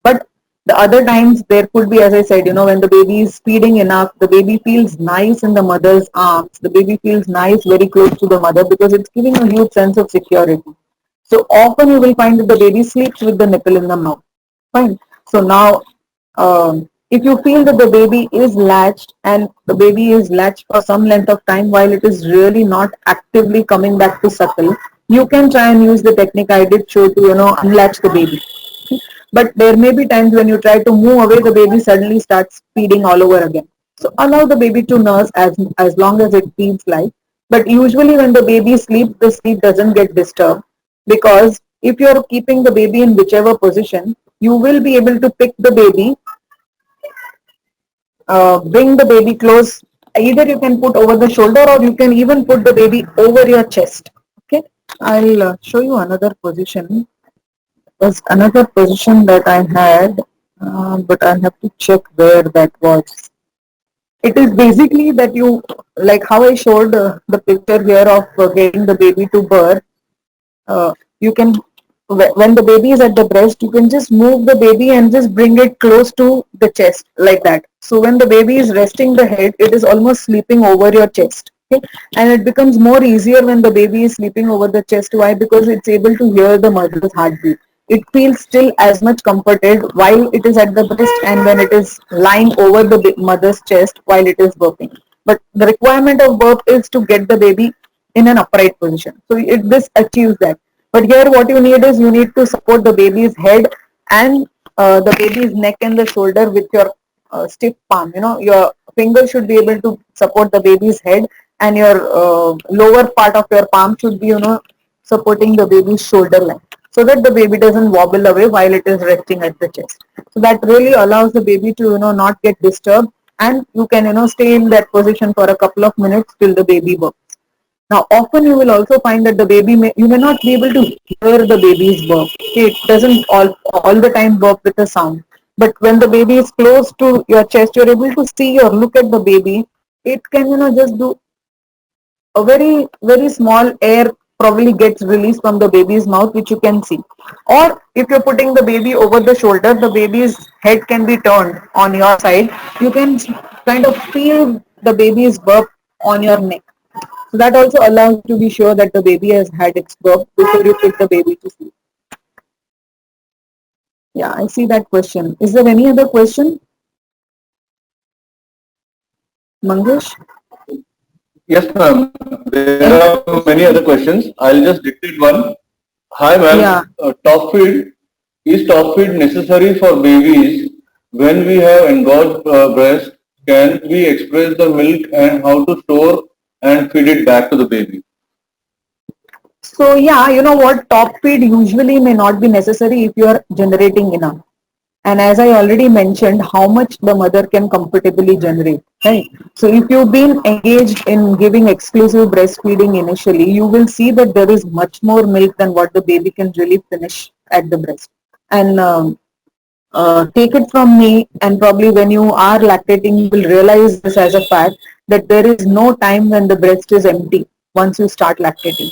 But The other times there could be, as I said, when the baby is feeding enough, the baby feels nice in the mother's arms, the baby feels nice very close to the mother because it's giving a huge sense of security. So often you will find that the baby sleeps with the nipple in the mouth. Fine. So now, if you feel that the baby is latched and the baby is latched for some length of time while it is really not actively coming back to suckle, you can try and use the technique I did show to, unlatch the baby. But there may be times when you try to move away, the baby suddenly starts feeding all over again. So allow the baby to nurse as long as it feels like. But usually when the baby sleeps, the sleep doesn't get disturbed, because if you're keeping the baby in whichever position, you will be able to pick the baby, bring the baby close. Either you can put over the shoulder or you can even put the baby over your chest. Okay, I'll show you another position. Was another position that I had, but I'll have to check where that was. It is basically that you, like how I showed the picture here of getting the baby to birth. You can, when the baby is at the breast, you can just move the baby and just bring it close to the chest like that. So when the baby is resting the head, it is almost sleeping over your chest. Okay? And it becomes more easier when the baby is sleeping over the chest. Why? Because it's able to hear the mother's heartbeat. It feels still as much comforted while it is at the breast and when it is lying over the mother's chest while it is burping. But the requirement of burp is to get the baby in an upright position. So this achieves that. But here what you need is you need to support the baby's head and the baby's neck and the shoulder with your stiff palm. Your finger should be able to support the baby's head, and your lower part of your palm should be, supporting the baby's shoulder line, so that the baby doesn't wobble away while it is resting at the chest. So that really allows the baby to, not get disturbed, and you can, stay in that position for a couple of minutes till the baby burps. Now, often you will also find that the baby you may not be able to hear the baby's burp. Okay, it doesn't all the time burp with a sound. But when the baby is close to your chest, you're able to see or look at the baby. It can, just do a very, very small air probably gets released from the baby's mouth, which you can see. Or if you're putting the baby over the shoulder, the baby's head can be turned on your side. You can kind of feel the baby's burp on your neck. So that also allows you to be sure that the baby has had its burp before you put the baby to sleep. Yeah, I see that question. Is there any other question? Mangesh? Yes, ma'am. There are many other questions. I'll just dictate one. Hi, ma'am. Yeah. Top feed. Is top feed necessary for babies when we have engorged breast? Can we express the milk and how to store and feed it back to the baby? So yeah, you know what, top feed usually may not be necessary if you are generating enough. And as I already mentioned, how much the mother can comfortably generate, right? So if you've been engaged in giving exclusive breastfeeding initially, you will see that there is much more milk than what the baby can really finish at the breast. And take it from me, and probably when you are lactating, you will realize this as a fact, that there is no time when the breast is empty once you start lactating.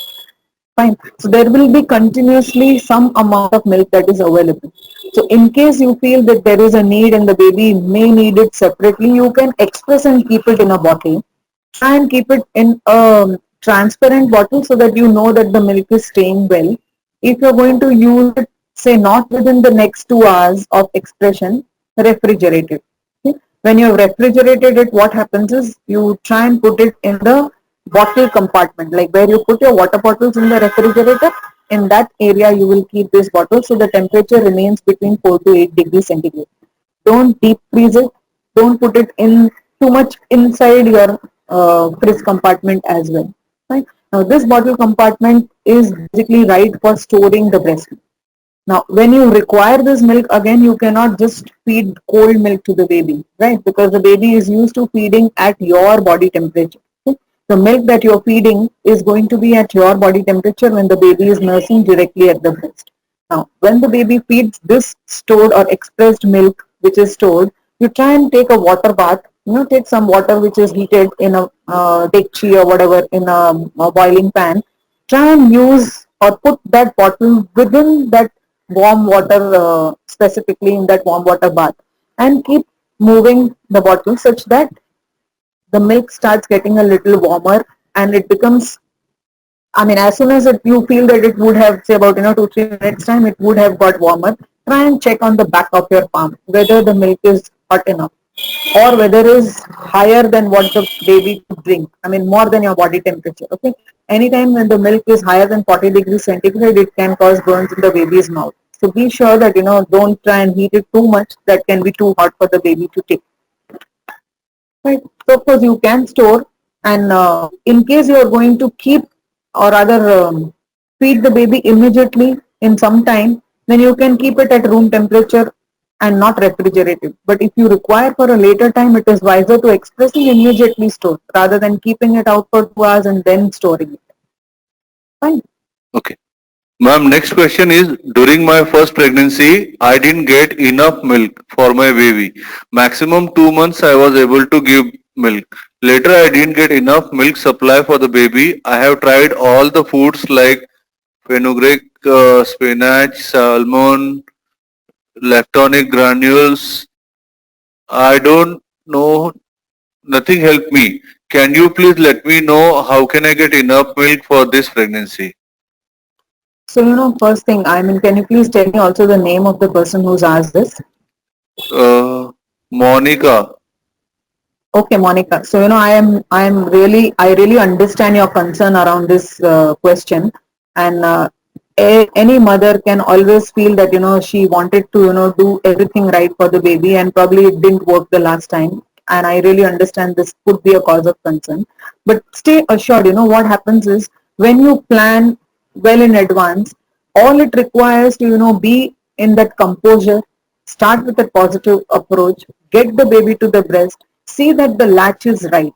Fine. So there will be continuously some amount of milk that is available. So in case you feel that there is a need and the baby may need it separately, you can express and keep it in a bottle. Try and keep it in a transparent bottle so that you know that the milk is staying well. If you're going to use it, say not within the next 2 hours of expression, refrigerate it. Okay? When you have refrigerated it, what happens is you try and put it in the bottle compartment, like where you put your water bottles in the refrigerator. In that area, you will keep this bottle so the temperature remains between 4 to 8 degrees centigrade. Don't deep freeze it. Don't put it in too much inside your fridge compartment as well. Right? Now, this bottle compartment is basically right for storing the breast milk. Now, when you require this milk, again, you cannot just feed cold milk to the baby, right? Because the baby is used to feeding at your body temperature. Okay? The milk that you're feeding is going to be at your body temperature when the baby is nursing directly at the breast. Now, when the baby feeds this stored or expressed milk, which is stored, you try and take a water bath. Take some water which is heated in a dekchi or whatever in a boiling pan. Try and use or put that bottle within that warm water, specifically in that warm water bath, and keep moving the bottle such that the milk starts getting a little warmer and it becomes, I mean, as soon as you feel that it would have, say about, 2-3 minutes time, it would have got warmer. Try and check on the back of your palm whether the milk is hot enough or whether is higher than what the baby could drink. I mean, more than your body temperature. Okay. Anytime when the milk is higher than 40 degrees centigrade, it can cause burns in the baby's mouth. So be sure that, don't try and heat it too much. That can be too hot for the baby to take. Right. So of course you can store, and in case you are going to keep or rather feed the baby immediately in some time, then you can keep it at room temperature and not refrigerate it. But if you require for a later time, it is wiser to expressly immediately store rather than keeping it out for 2 hours and then storing it. Fine. Okay. Ma'am, next question is, during my first pregnancy, I didn't get enough milk for my baby. Maximum 2 months I was able to give milk. Later I didn't get enough milk supply for the baby. I have tried all the foods like fenugreek, spinach, salmon, lactonic granules. I don't know, nothing helped me. Can you please let me know how can I get enough milk for this pregnancy? So, first thing, I mean, can you please tell me also the name of the person who's asked this? Monica. Okay, Monica. So, I really understand your concern around this question. And any mother can always feel that, she wanted to, do everything right for the baby and probably it didn't work the last time. And I really understand this could be a cause of concern. But stay assured, what happens is when you plan well in advance, all it requires to, be in that composure, start with a positive approach, get the baby to the breast, see that the latch is right.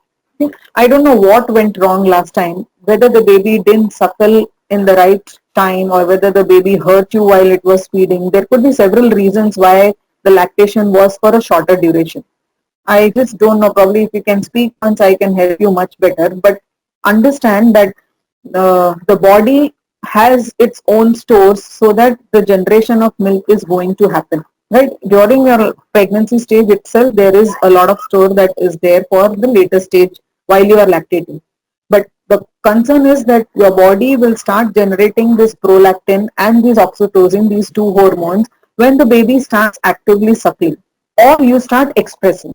I don't know what went wrong last time, whether the baby didn't suckle in the right time or whether the baby hurt you while it was feeding. There could be several reasons why the lactation was for a shorter duration. I just don't know. Probably if you can speak once, I can help you much better. But understand that the body has its own stores so that the generation of milk is going to happen. Right? During your pregnancy stage itself, there is a lot of store that is there for the later stage while you are lactating. But the concern is that your body will start generating this prolactin and this oxytocin, these two hormones, when the baby starts actively suckling or you start expressing.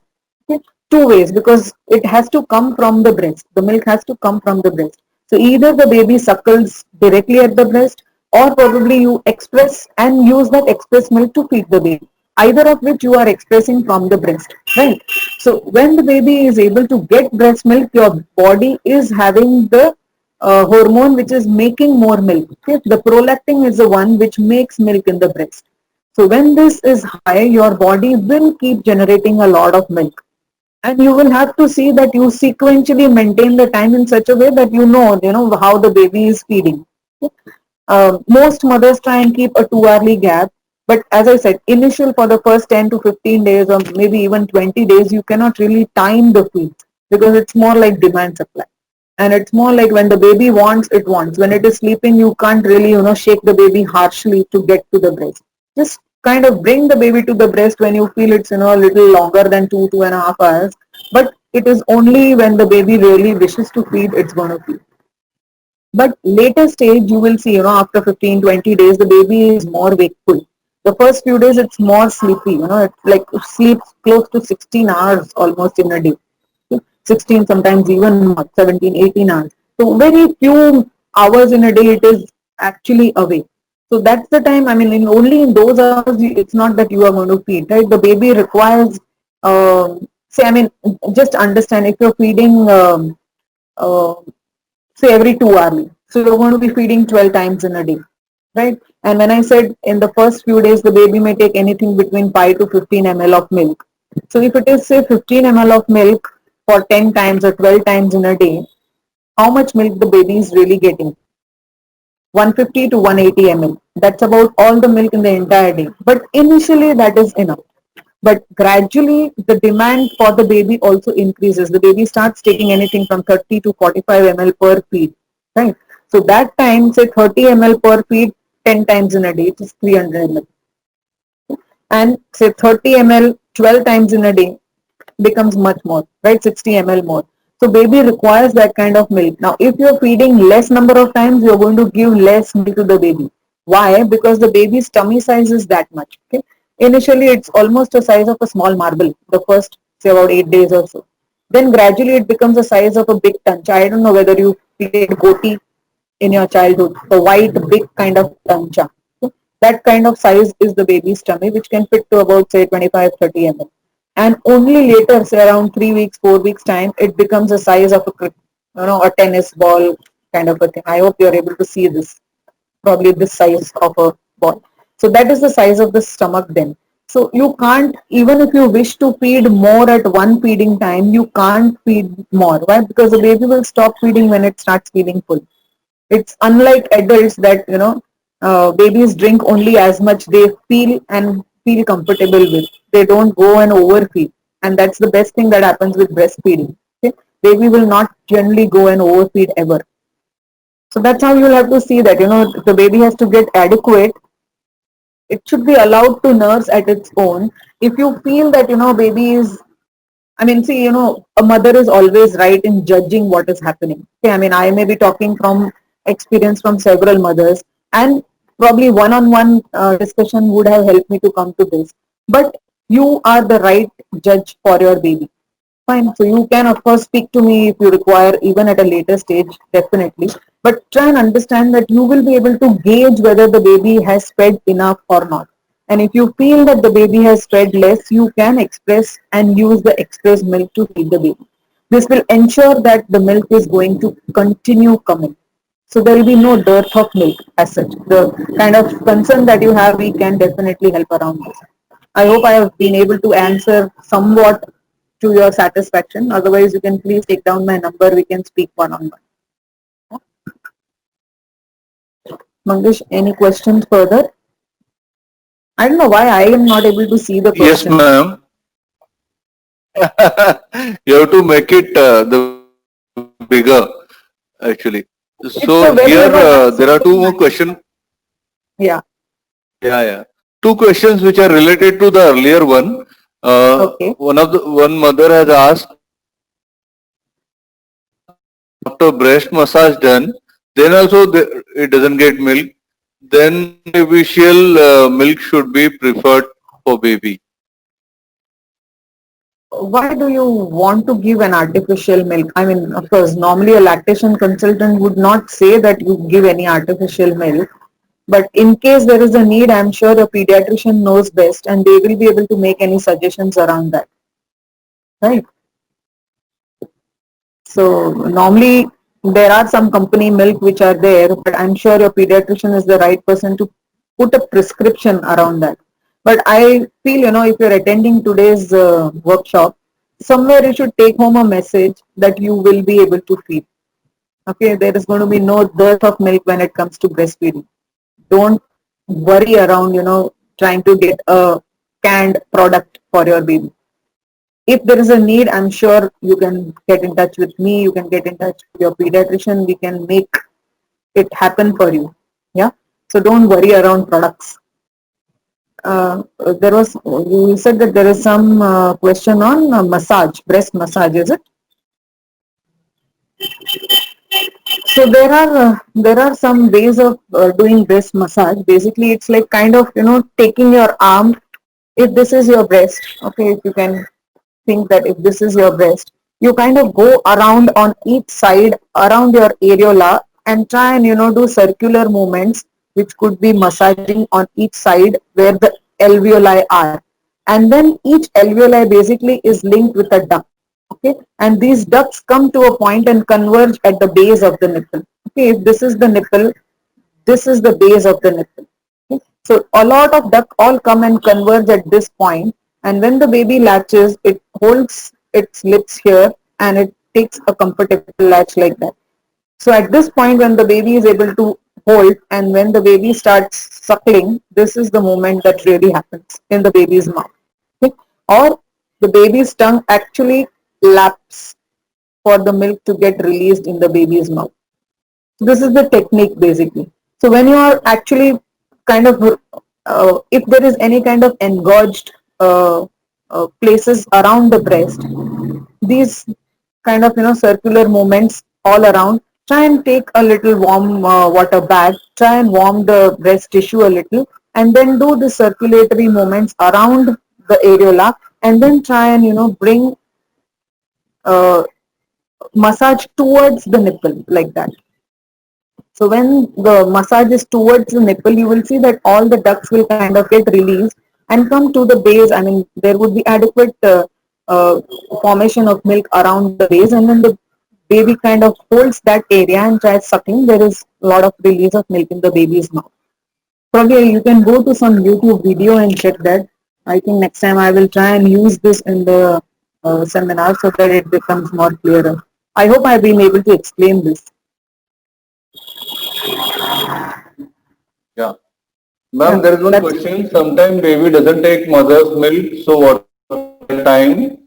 Okay? Two ways, because it has to come from the breast. The milk has to come from the breast. So either the baby suckles directly at the breast or probably you express and use that express milk to feed the baby. Either of which you are expressing from the breast, right? So when the baby is able to get breast milk, your body is having the hormone which is making more milk. Okay? The prolactin is the one which makes milk in the breast. So when this is high, your body will keep generating a lot of milk. And you will have to see that you sequentially maintain the time in such a way that you know how the baby is feeding. Most mothers try and keep a 2 hourly gap, but as I said, initial for the first 10 to 15 days or maybe even 20 days, you cannot really time the feed because it's more like demand supply. And it's more like when the baby wants, it wants. When it is sleeping, you can't really, shake the baby harshly to get to the breast. Just kind of bring the baby to the breast when you feel it's, a little longer than 2.5 hours. But it is only when the baby really wishes to feed, it's going to feed. But later stage, you will see, after 15, 20 days, the baby is more wakeful. The first few days, it's more sleepy, it's like it sleeps close to 16 hours almost in a day. 16, sometimes even more, 17, 18 hours. So very few hours in a day, it is actually awake. So that's the time, I mean, only in those hours, it's not that you are going to feed, right? The baby requires, just understand if you're feeding, uh, say every 2 hourly. So you're going to be feeding 12 times in a day, right? And when I said in the first few days, the baby may take anything between 5 to 15 ml of milk. So if it is say 15 ml of milk for 10 times or 12 times in a day, how much milk the baby is really getting? 150 to 180 ml. That's about all the milk in the entire day. But initially that is enough. But gradually the demand for the baby also increases. The baby starts taking anything from 30 to 45 ml per feed, right? So that time, say 30 ml per feed, 10 times in a day, it is 300 ml. And say 30 ml 12 times in a day becomes much more, right? 60 ml more. So baby requires that kind of milk. Now, if you're feeding less number of times, you're going to give less milk to the baby. Why? Because the baby's tummy size is that much. Okay. Initially, it's almost the size of a small marble, the first, say, about 8 days or so. Then gradually it becomes the size of a big tancha. I don't know whether you played goti in your childhood, the white big kind of tancha. Okay. That kind of size is the baby's tummy, which can fit to about say 25-30 ml. And only later, say around 3 weeks, 4 weeks time, it becomes the size of a tennis ball kind of a thing. I hope you're able to see this, probably this size of a ball. So that is the size of the stomach then. So you can't, even if you wish to feed more at one feeding time, you can't feed more. Why? Because the baby will stop feeding when it starts feeling full. It's unlike adults that, babies drink only as much they feel and feel comfortable with. They don't go and overfeed. And that's the best thing that happens with breastfeeding. Okay? Baby will not generally go and overfeed ever. So that's how you'll have to see that, the baby has to get adequate. It should be allowed to nurse at its own. If you feel that, baby is, I mean, see, a mother is always right in judging what is happening. Okay, I mean, I may be talking from experience from several mothers, and probably one-on-one discussion would have helped me to come to this. But you are the right judge for your baby. Fine. So you can, of course, speak to me if you require, even at a later stage, definitely. But try and understand that you will be able to gauge whether the baby has fed enough or not. And if you feel that the baby has fed less, you can express and use the express milk to feed the baby. This will ensure that the milk is going to continue coming. So there will be no dearth of milk as such. The kind of concern that you have, we can definitely help around this. I hope I have been able to answer somewhat to your satisfaction. Otherwise, you can please take down my number. We can speak one-on-one. Mangesh, any questions further? I don't know why I am not able to see the Yes, question. ma'am. You have to make it the bigger, actually. It's So a very, here nice there are two more question. questions. Yeah. Yeah, yeah. Two questions which are related to the earlier one. Okay. One mother has asked, after breast massage done, then also it doesn't get milk. Then artificial milk should be preferred for baby. Why do you want to give an artificial milk? I mean, of course, normally a lactation consultant would not say that you give any artificial milk. But in case there is a need, I'm sure a pediatrician knows best and they will be able to make any suggestions around that. Right? So normally there are some company milk which are there, but I'm sure your pediatrician is the right person to put a prescription around that. But I feel, if you're attending today's workshop, somewhere you should take home a message that you will be able to feed. Okay, there is going to be no dearth of milk when it comes to breastfeeding. Don't worry around, trying to get a canned product for your baby. If there is a need, I'm sure you can get in touch with me, you can get in touch with your pediatrician, we can make it happen for you. Yeah. So don't worry around products. There was, you said that there is some question on massage, breast massage, is it? So there are some ways of doing breast massage. Basically, it's like kind of taking your arm. If this is your breast, okay, if you can think that if this is your breast, you kind of go around on each side around your areola and try and do circular movements, which could be massaging on each side where the alveoli are, and then each alveoli basically is linked with a duct. Okay, and these ducts come to a point and converge at the base of the nipple. Okay, if this is the nipple, this is the base of the nipple. Okay? So a lot of duct all come and converge at this point, and when the baby latches, it holds its lips here and it takes a comfortable latch like that. So at this point, when the baby is able to hold and when the baby starts suckling, this is the moment that really happens in the baby's mouth. Okay? Or the baby's tongue actually laps for the milk to get released in the baby's mouth. This is the technique basically. So when you are actually kind of if there is any kind of engorged places around the breast, these kind of circular movements all around, try and take a little warm water bath, try and warm the breast tissue a little, and then do the circulatory movements around the areola, and then try and bring uh, massage towards the nipple like that. So when the massage is towards the nipple, you will see that all the ducts will kind of get released and come to the base. I mean, there would be adequate formation of milk around the base, and then the baby kind of holds that area and tries sucking. There is a lot of release of milk in the baby's mouth. Probably you can go to some YouTube video and check that. I think next time I will try and use this in the seminar so that it becomes more clearer. I hope I've been able to explain this. Yeah. Ma'am, Yeah, there is one that's- question. Sometimes baby doesn't take mother's milk, so what time?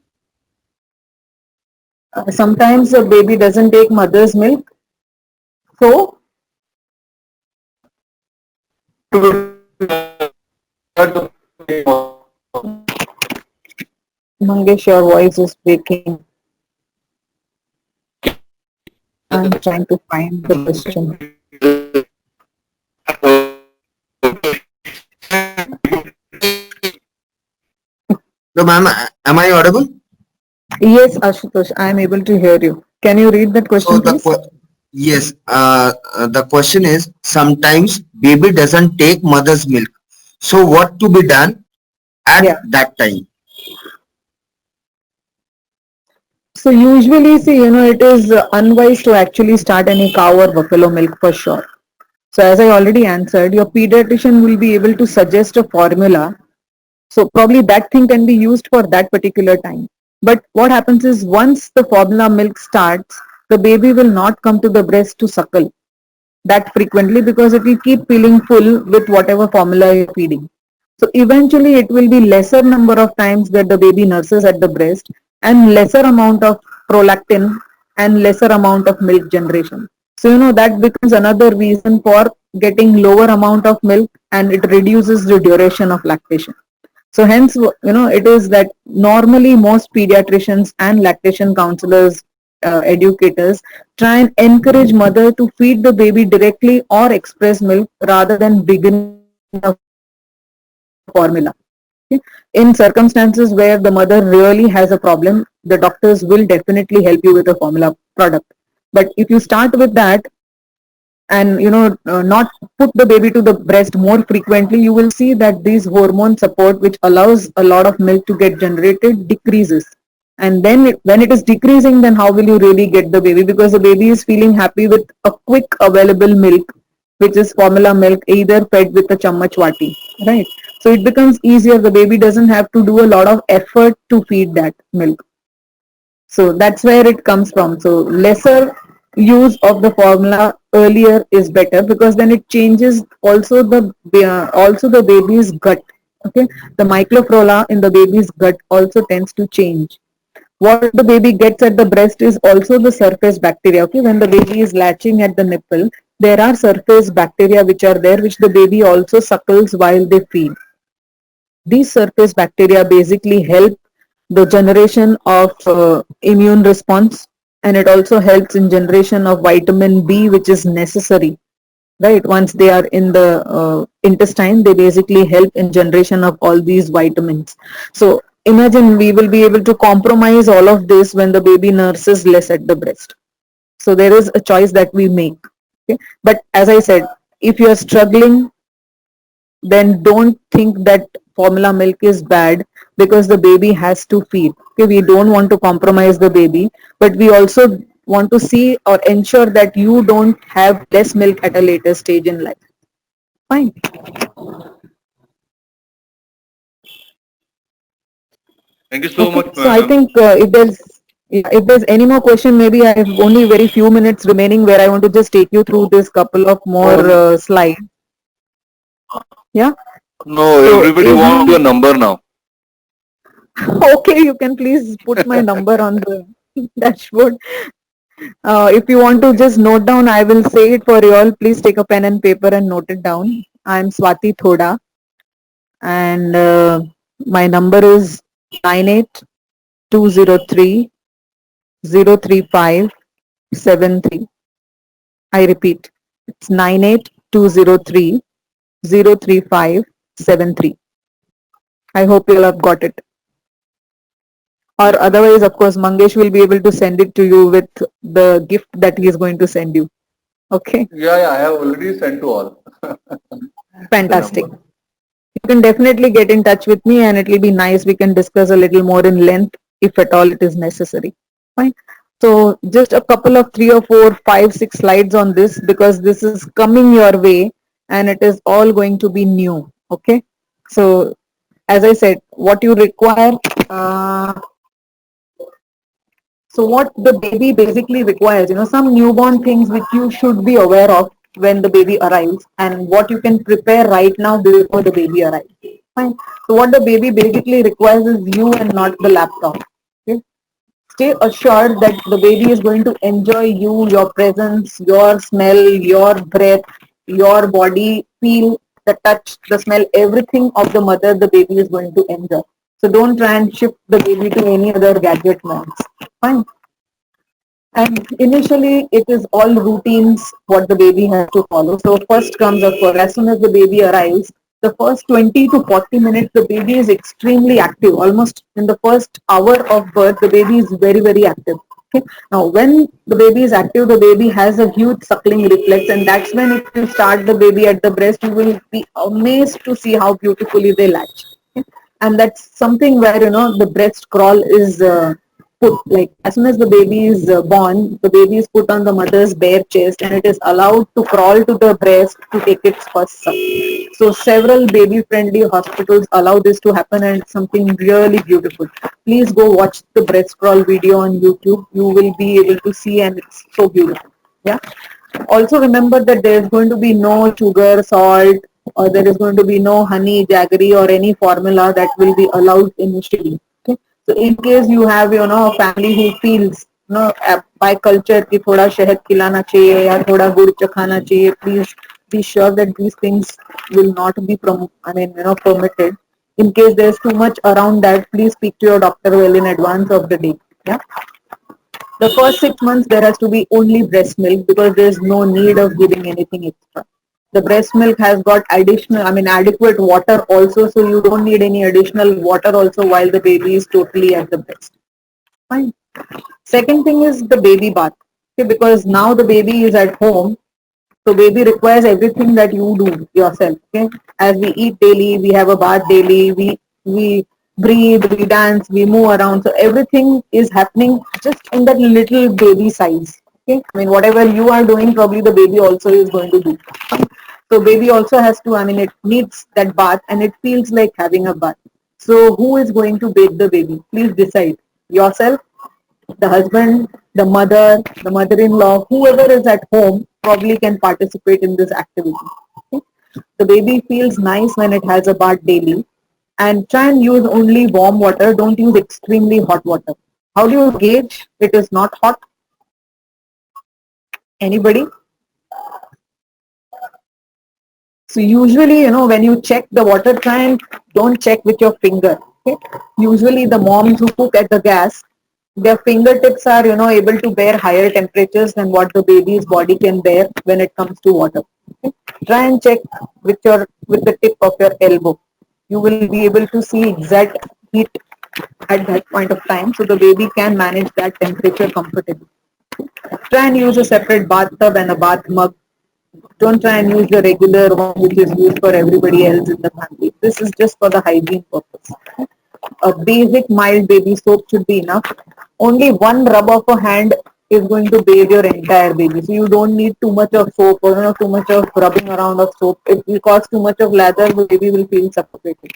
Sometimes a baby doesn't take mother's milk. So, Mangesh, your voice is breaking. I'm trying to find the question. No, ma'am, am I audible? Yes, Ashutosh, I'm able to hear you. Can you read that So question, the please? yes, the question is sometimes baby doesn't take mother's milk. So what to be done at Yeah. that time? So usually, see, it is unwise to actually start any cow or buffalo milk for sure. So as I already answered, your pediatrician will be able to suggest a formula. So probably that thing can be used for that particular time. But what happens is once the formula milk starts, the baby will not come to the breast to suckle that frequently because it will keep feeling full with whatever formula you're feeding. So eventually it will be lesser number of times that the baby nurses at the breast and lesser amount of prolactin and lesser amount of milk generation. So that becomes another reason for getting lower amount of milk and it reduces the duration of lactation. So hence, it is that normally most pediatricians and lactation counselors, educators try and encourage mother to feed the baby directly or express milk rather than beginning a formula. Okay? In circumstances where the mother really has a problem, the doctors will definitely help you with a formula product. But if you start with that, and not put the baby to the breast more frequently, you will see that these hormone support which allows a lot of milk to get generated decreases, and then when it is decreasing, then how will you really get the baby, because the baby is feeling happy with a quick available milk which is formula milk, either fed with a chammach vati, right? So it becomes easier, the baby doesn't have to do a lot of effort to feed that milk. So that's where it comes from. So lesser use of the formula earlier is better because then it changes also the baby's gut. Okay, the microflora in the baby's gut also tends to change. What the baby gets at the breast is also the surface bacteria. Okay, when the baby is latching at the nipple, there are surface bacteria which are there, which the baby also suckles while they feed. These surface bacteria basically help the generation of immune response, and it also helps in generation of vitamin B, which is necessary, right? Once they are in the intestine, they basically help in generation of all these vitamins. So imagine we will be able to compromise all of this when the baby nurses less at the breast. So there is a choice that we make. Okay? But as I said, if you are struggling, then don't think that formula milk is bad because the baby has to feed. Okay, we don't want to compromise the baby, but we also want to see or ensure that you don't have less milk at a later stage in life. Fine. Thank you so Okay. much, So I ma'am. think if there's any more question, maybe I have only very few minutes remaining where I want to just take you through this couple of more slides. Yeah. No, So everybody if wants you your number now. okay, you can please put my number on the dashboard. If you want to just note down, I will say it for you all. Please take a pen and paper and note it down. I'm Swati Thoda, and my number is 9820303573. I repeat, it's 9820303573. I hope you'll have got it. Or otherwise, of course, Mangesh will be able to send it to you with the gift that he is going to send you. Okay, Yeah, I have already sent to all. fantastic. number. You can definitely get in touch with me and it will be nice. We can discuss a little more in length if at all it is necessary. Fine. So just a couple of 3 or 4, 5, 6 slides on this because this is coming your way and it is all going to be new. Okay. So as I said, what you require, so what the baby basically requires, some newborn things which you should be aware of when the baby arrives and what you can prepare right now before the baby arrives. Fine. So what the baby basically requires is you and not the laptop. Okay. Stay assured that the baby is going to enjoy you, your presence, your smell, your breath, your body, feel, the touch, the smell, everything of the mother the baby is going to enjoy. So don't try and shift the baby to any other gadget modes. Fine. And initially, it is all routines what the baby has to follow. So first comes, of course, as soon as the baby arrives, the first 20 to 40 minutes, the baby is extremely active. Almost in the first hour of birth, the baby is very, very active. Okay. Now, when the baby is active, the baby has a huge suckling reflex, and that's when if you start the baby at the breast, you will be amazed to see how beautifully they latch. Okay. And that's something where the breast crawl is put, like as soon as the baby is born, the baby is put on the mother's bare chest and it is allowed to crawl to the breast to take its first suck. So several baby friendly hospitals allow this to happen and it's something really beautiful. Please go watch the breast crawl video on YouTube. You will be able to see and it's so beautiful. Yeah. Also remember that there is going to be no sugar, salt, or there is going to be no honey, jaggery, or any formula that will be allowed initially. Okay. So in case you have, a family who feels, by culture कि थोड़ा शहद खिलाना चाहिए या थोड़ा गुड़ चखाना चाहिए, please be sure that these things will not be permitted. In case there's too much around that, please speak to your doctor well in advance of the day. Yeah. The first 6 months there has to be only breast milk because there's no need of giving anything extra. The breast milk has got adequate water also, so you don't need any additional water also while the baby is totally at the breast. Fine. Second thing is the baby bath. Okay, because now the baby is at home, so baby requires everything that you do yourself. Okay, as we eat daily, we have a bath daily, we breathe, we dance, we move around. So everything is happening just in that little baby size. Okay, whatever you are doing, probably the baby also is going to do. So baby also has to, it needs that bath and it feels like having a bath. So who is going to bathe the baby? Please decide. Yourself, the husband, the mother-in-law, whoever is at home probably can participate in this activity. Okay? The baby feels nice when it has a bath daily and try and use only warm water. Don't use extremely hot water. How do you gauge it is not hot? Anybody? So usually, when you check the water, try and don't check with your finger. Okay? Usually the moms who cook at the gas, their fingertips are, able to bear higher temperatures than what the baby's body can bear when it comes to water. Okay? Try and check with the tip of your elbow. You will be able to see exact heat at that point of time, so the baby can manage that temperature comfortably. Try and use a separate bathtub and a bath mug. Don't try and use the regular one which is used for everybody else in the family. This is just for the hygiene purpose. A basic mild baby soap should be enough. Only one rub of a hand is going to bathe your entire baby. So you don't need too much of soap or too much of rubbing around of soap. If will cause too much of lather, the baby will feel suffocated.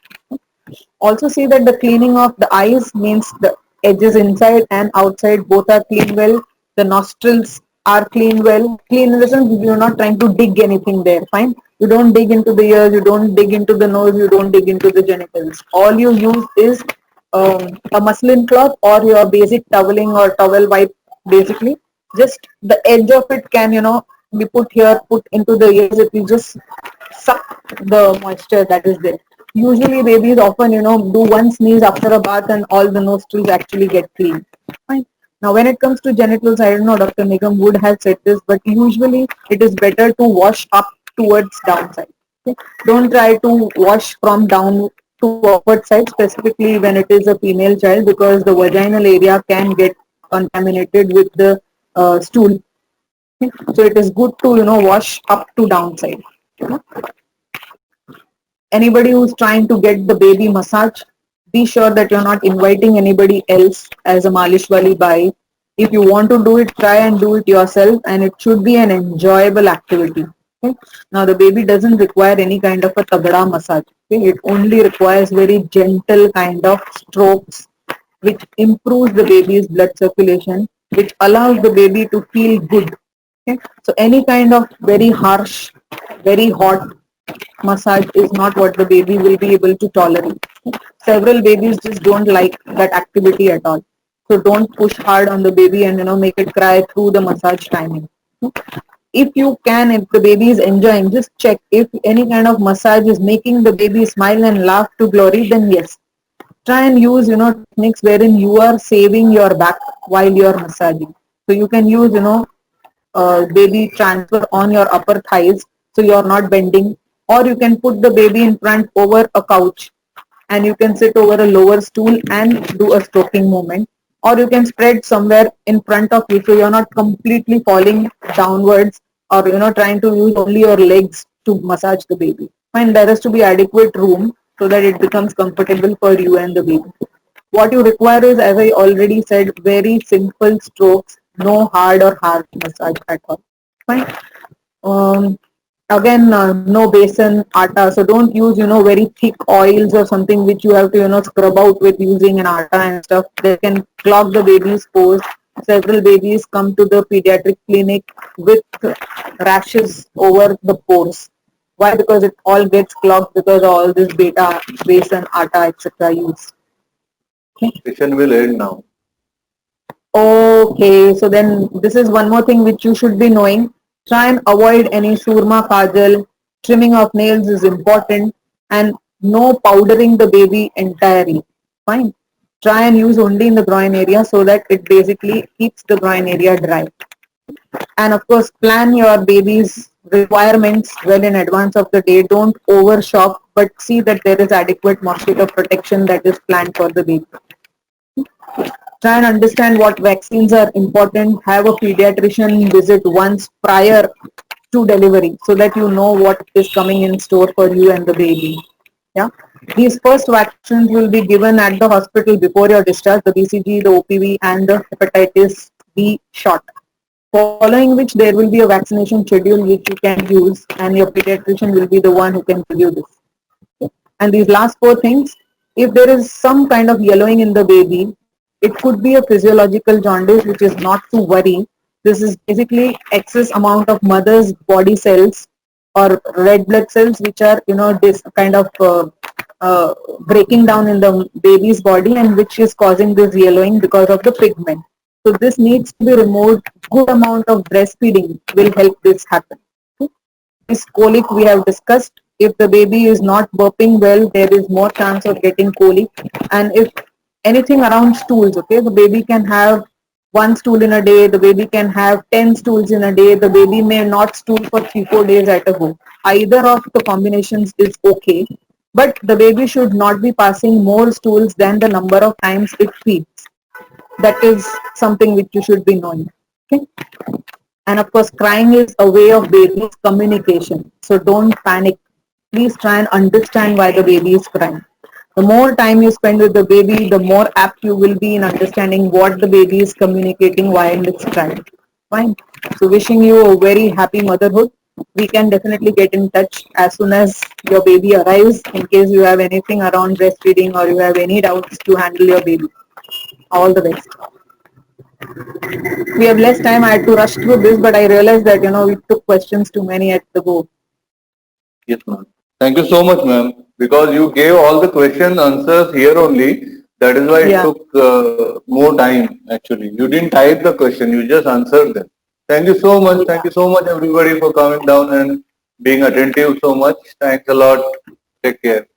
Also see that the cleaning of the eyes means the edges inside and outside both are clean well. The nostrils are clean well. Clean in the sense you're not trying to dig anything there. Fine. You don't dig into the ears, you don't dig into the nose, you don't dig into the genitals. All you use is a muslin cloth or your basic toweling or towel wipe basically. Just the edge of it can, be put here, put into the ears. If you just suck the moisture that is there. Usually babies often, do one sneeze after a bath and all the nostrils actually get clean. Fine. Now when it comes to genitals, I don't know, Dr. Nigam would have said this, but usually it is better to wash up towards downside. Okay? Don't try to wash from down to upward side, specifically when it is a female child, because the vaginal area can get contaminated with the stool. Okay? So it is good to, wash up to downside. Anybody who's trying to get the baby massage, be sure that you're not inviting anybody else as a malish wali bai. If you want to do it, try and do it yourself, and it should be an enjoyable activity. Okay? Now the baby doesn't require any kind of a tagda massage. Okay? It only requires very gentle kind of strokes, which improves the baby's blood circulation, which allows the baby to feel good. Okay? So any kind of very harsh, very hot massage is not what the baby will be able to tolerate. Several babies just don't like that activity at all. So don't push hard on the baby and make it cry through the massage timing. If you can, if the baby is enjoying, just check if any kind of massage is making the baby smile and laugh to glory, then yes. Try and use, techniques wherein you are saving your back while you are massaging. So you can use, baby transfer on your upper thighs so you're not bending, or you can put the baby in front over a couch and you can sit over a lower stool and do a stroking movement, or you can spread somewhere in front of you so you're not completely falling downwards, or trying to use only your legs to massage the baby. And there has to be adequate room so that it becomes comfortable for you and the baby. What you require is, as I already said, very simple strokes, no hard or harsh massage at all. Fine. Again, no besan, atta. So don't use, very thick oils or something which you have to, scrub out with using an atta and stuff. They can clog the baby's pores. Several babies come to the pediatric clinic with rashes over the pores. Why? Because it all gets clogged because of all this beta, besan, atta, etc. use. Session will end now. Okay, so then this is one more thing which you should be knowing. Try and avoid any surma kajal. Trimming of nails is important, and no powdering the baby entirely. Fine. Try and use only in the groin area so that it basically keeps the groin area dry. And of course, plan your baby's requirements well in advance of the day. Don't overshop, but see that there is adequate mosquito protection that is planned for the baby. Try and understand what vaccines are important. Have a pediatrician visit once prior to delivery so that you know what is coming in store for you and the baby. Yeah. These first vaccines will be given at the hospital before your discharge, the BCG, the OPV and the hepatitis B shot. Following which there will be a vaccination schedule which you can use, and your pediatrician will be the one who can give you this. And these last four things, if there is some kind of yellowing in the baby, it could be a physiological jaundice, which is not to worry. This is basically excess amount of mother's body cells or red blood cells, which are, this kind of breaking down in the baby's body, and which is causing this yellowing because of the pigment. So this needs to be removed. Good amount of breastfeeding will help this happen. This colic we have discussed. If the baby is not burping well, there is more chance of getting colic. And if anything around stools, okay, the baby can have one stool in a day, the baby can have 10 stools in a day, the baby may not stool for 3-4 days at a go. Either of the combinations is okay, but the baby should not be passing more stools than the number of times it feeds. That is something which you should be knowing. Okay. And of course, crying is a way of baby's communication. So don't panic. Please try and understand why the baby is crying. The more time you spend with the baby, the more apt you will be in understanding what the baby is communicating while it's crying. Fine. So wishing you a very happy motherhood. We can definitely get in touch as soon as your baby arrives in case you have anything around breastfeeding or you have any doubts to handle your baby. All the best. We have less time. I had to rush through this, but I realized that, we took questions too many at the go. Yes, ma'am. Thank you so much, ma'am. Because you gave all the question answers here only. That is why it took more time actually. You didn't type the question, you just answered them. Thank you so much. Thank you so much everybody for coming down and being attentive so much. Thanks a lot. Take care.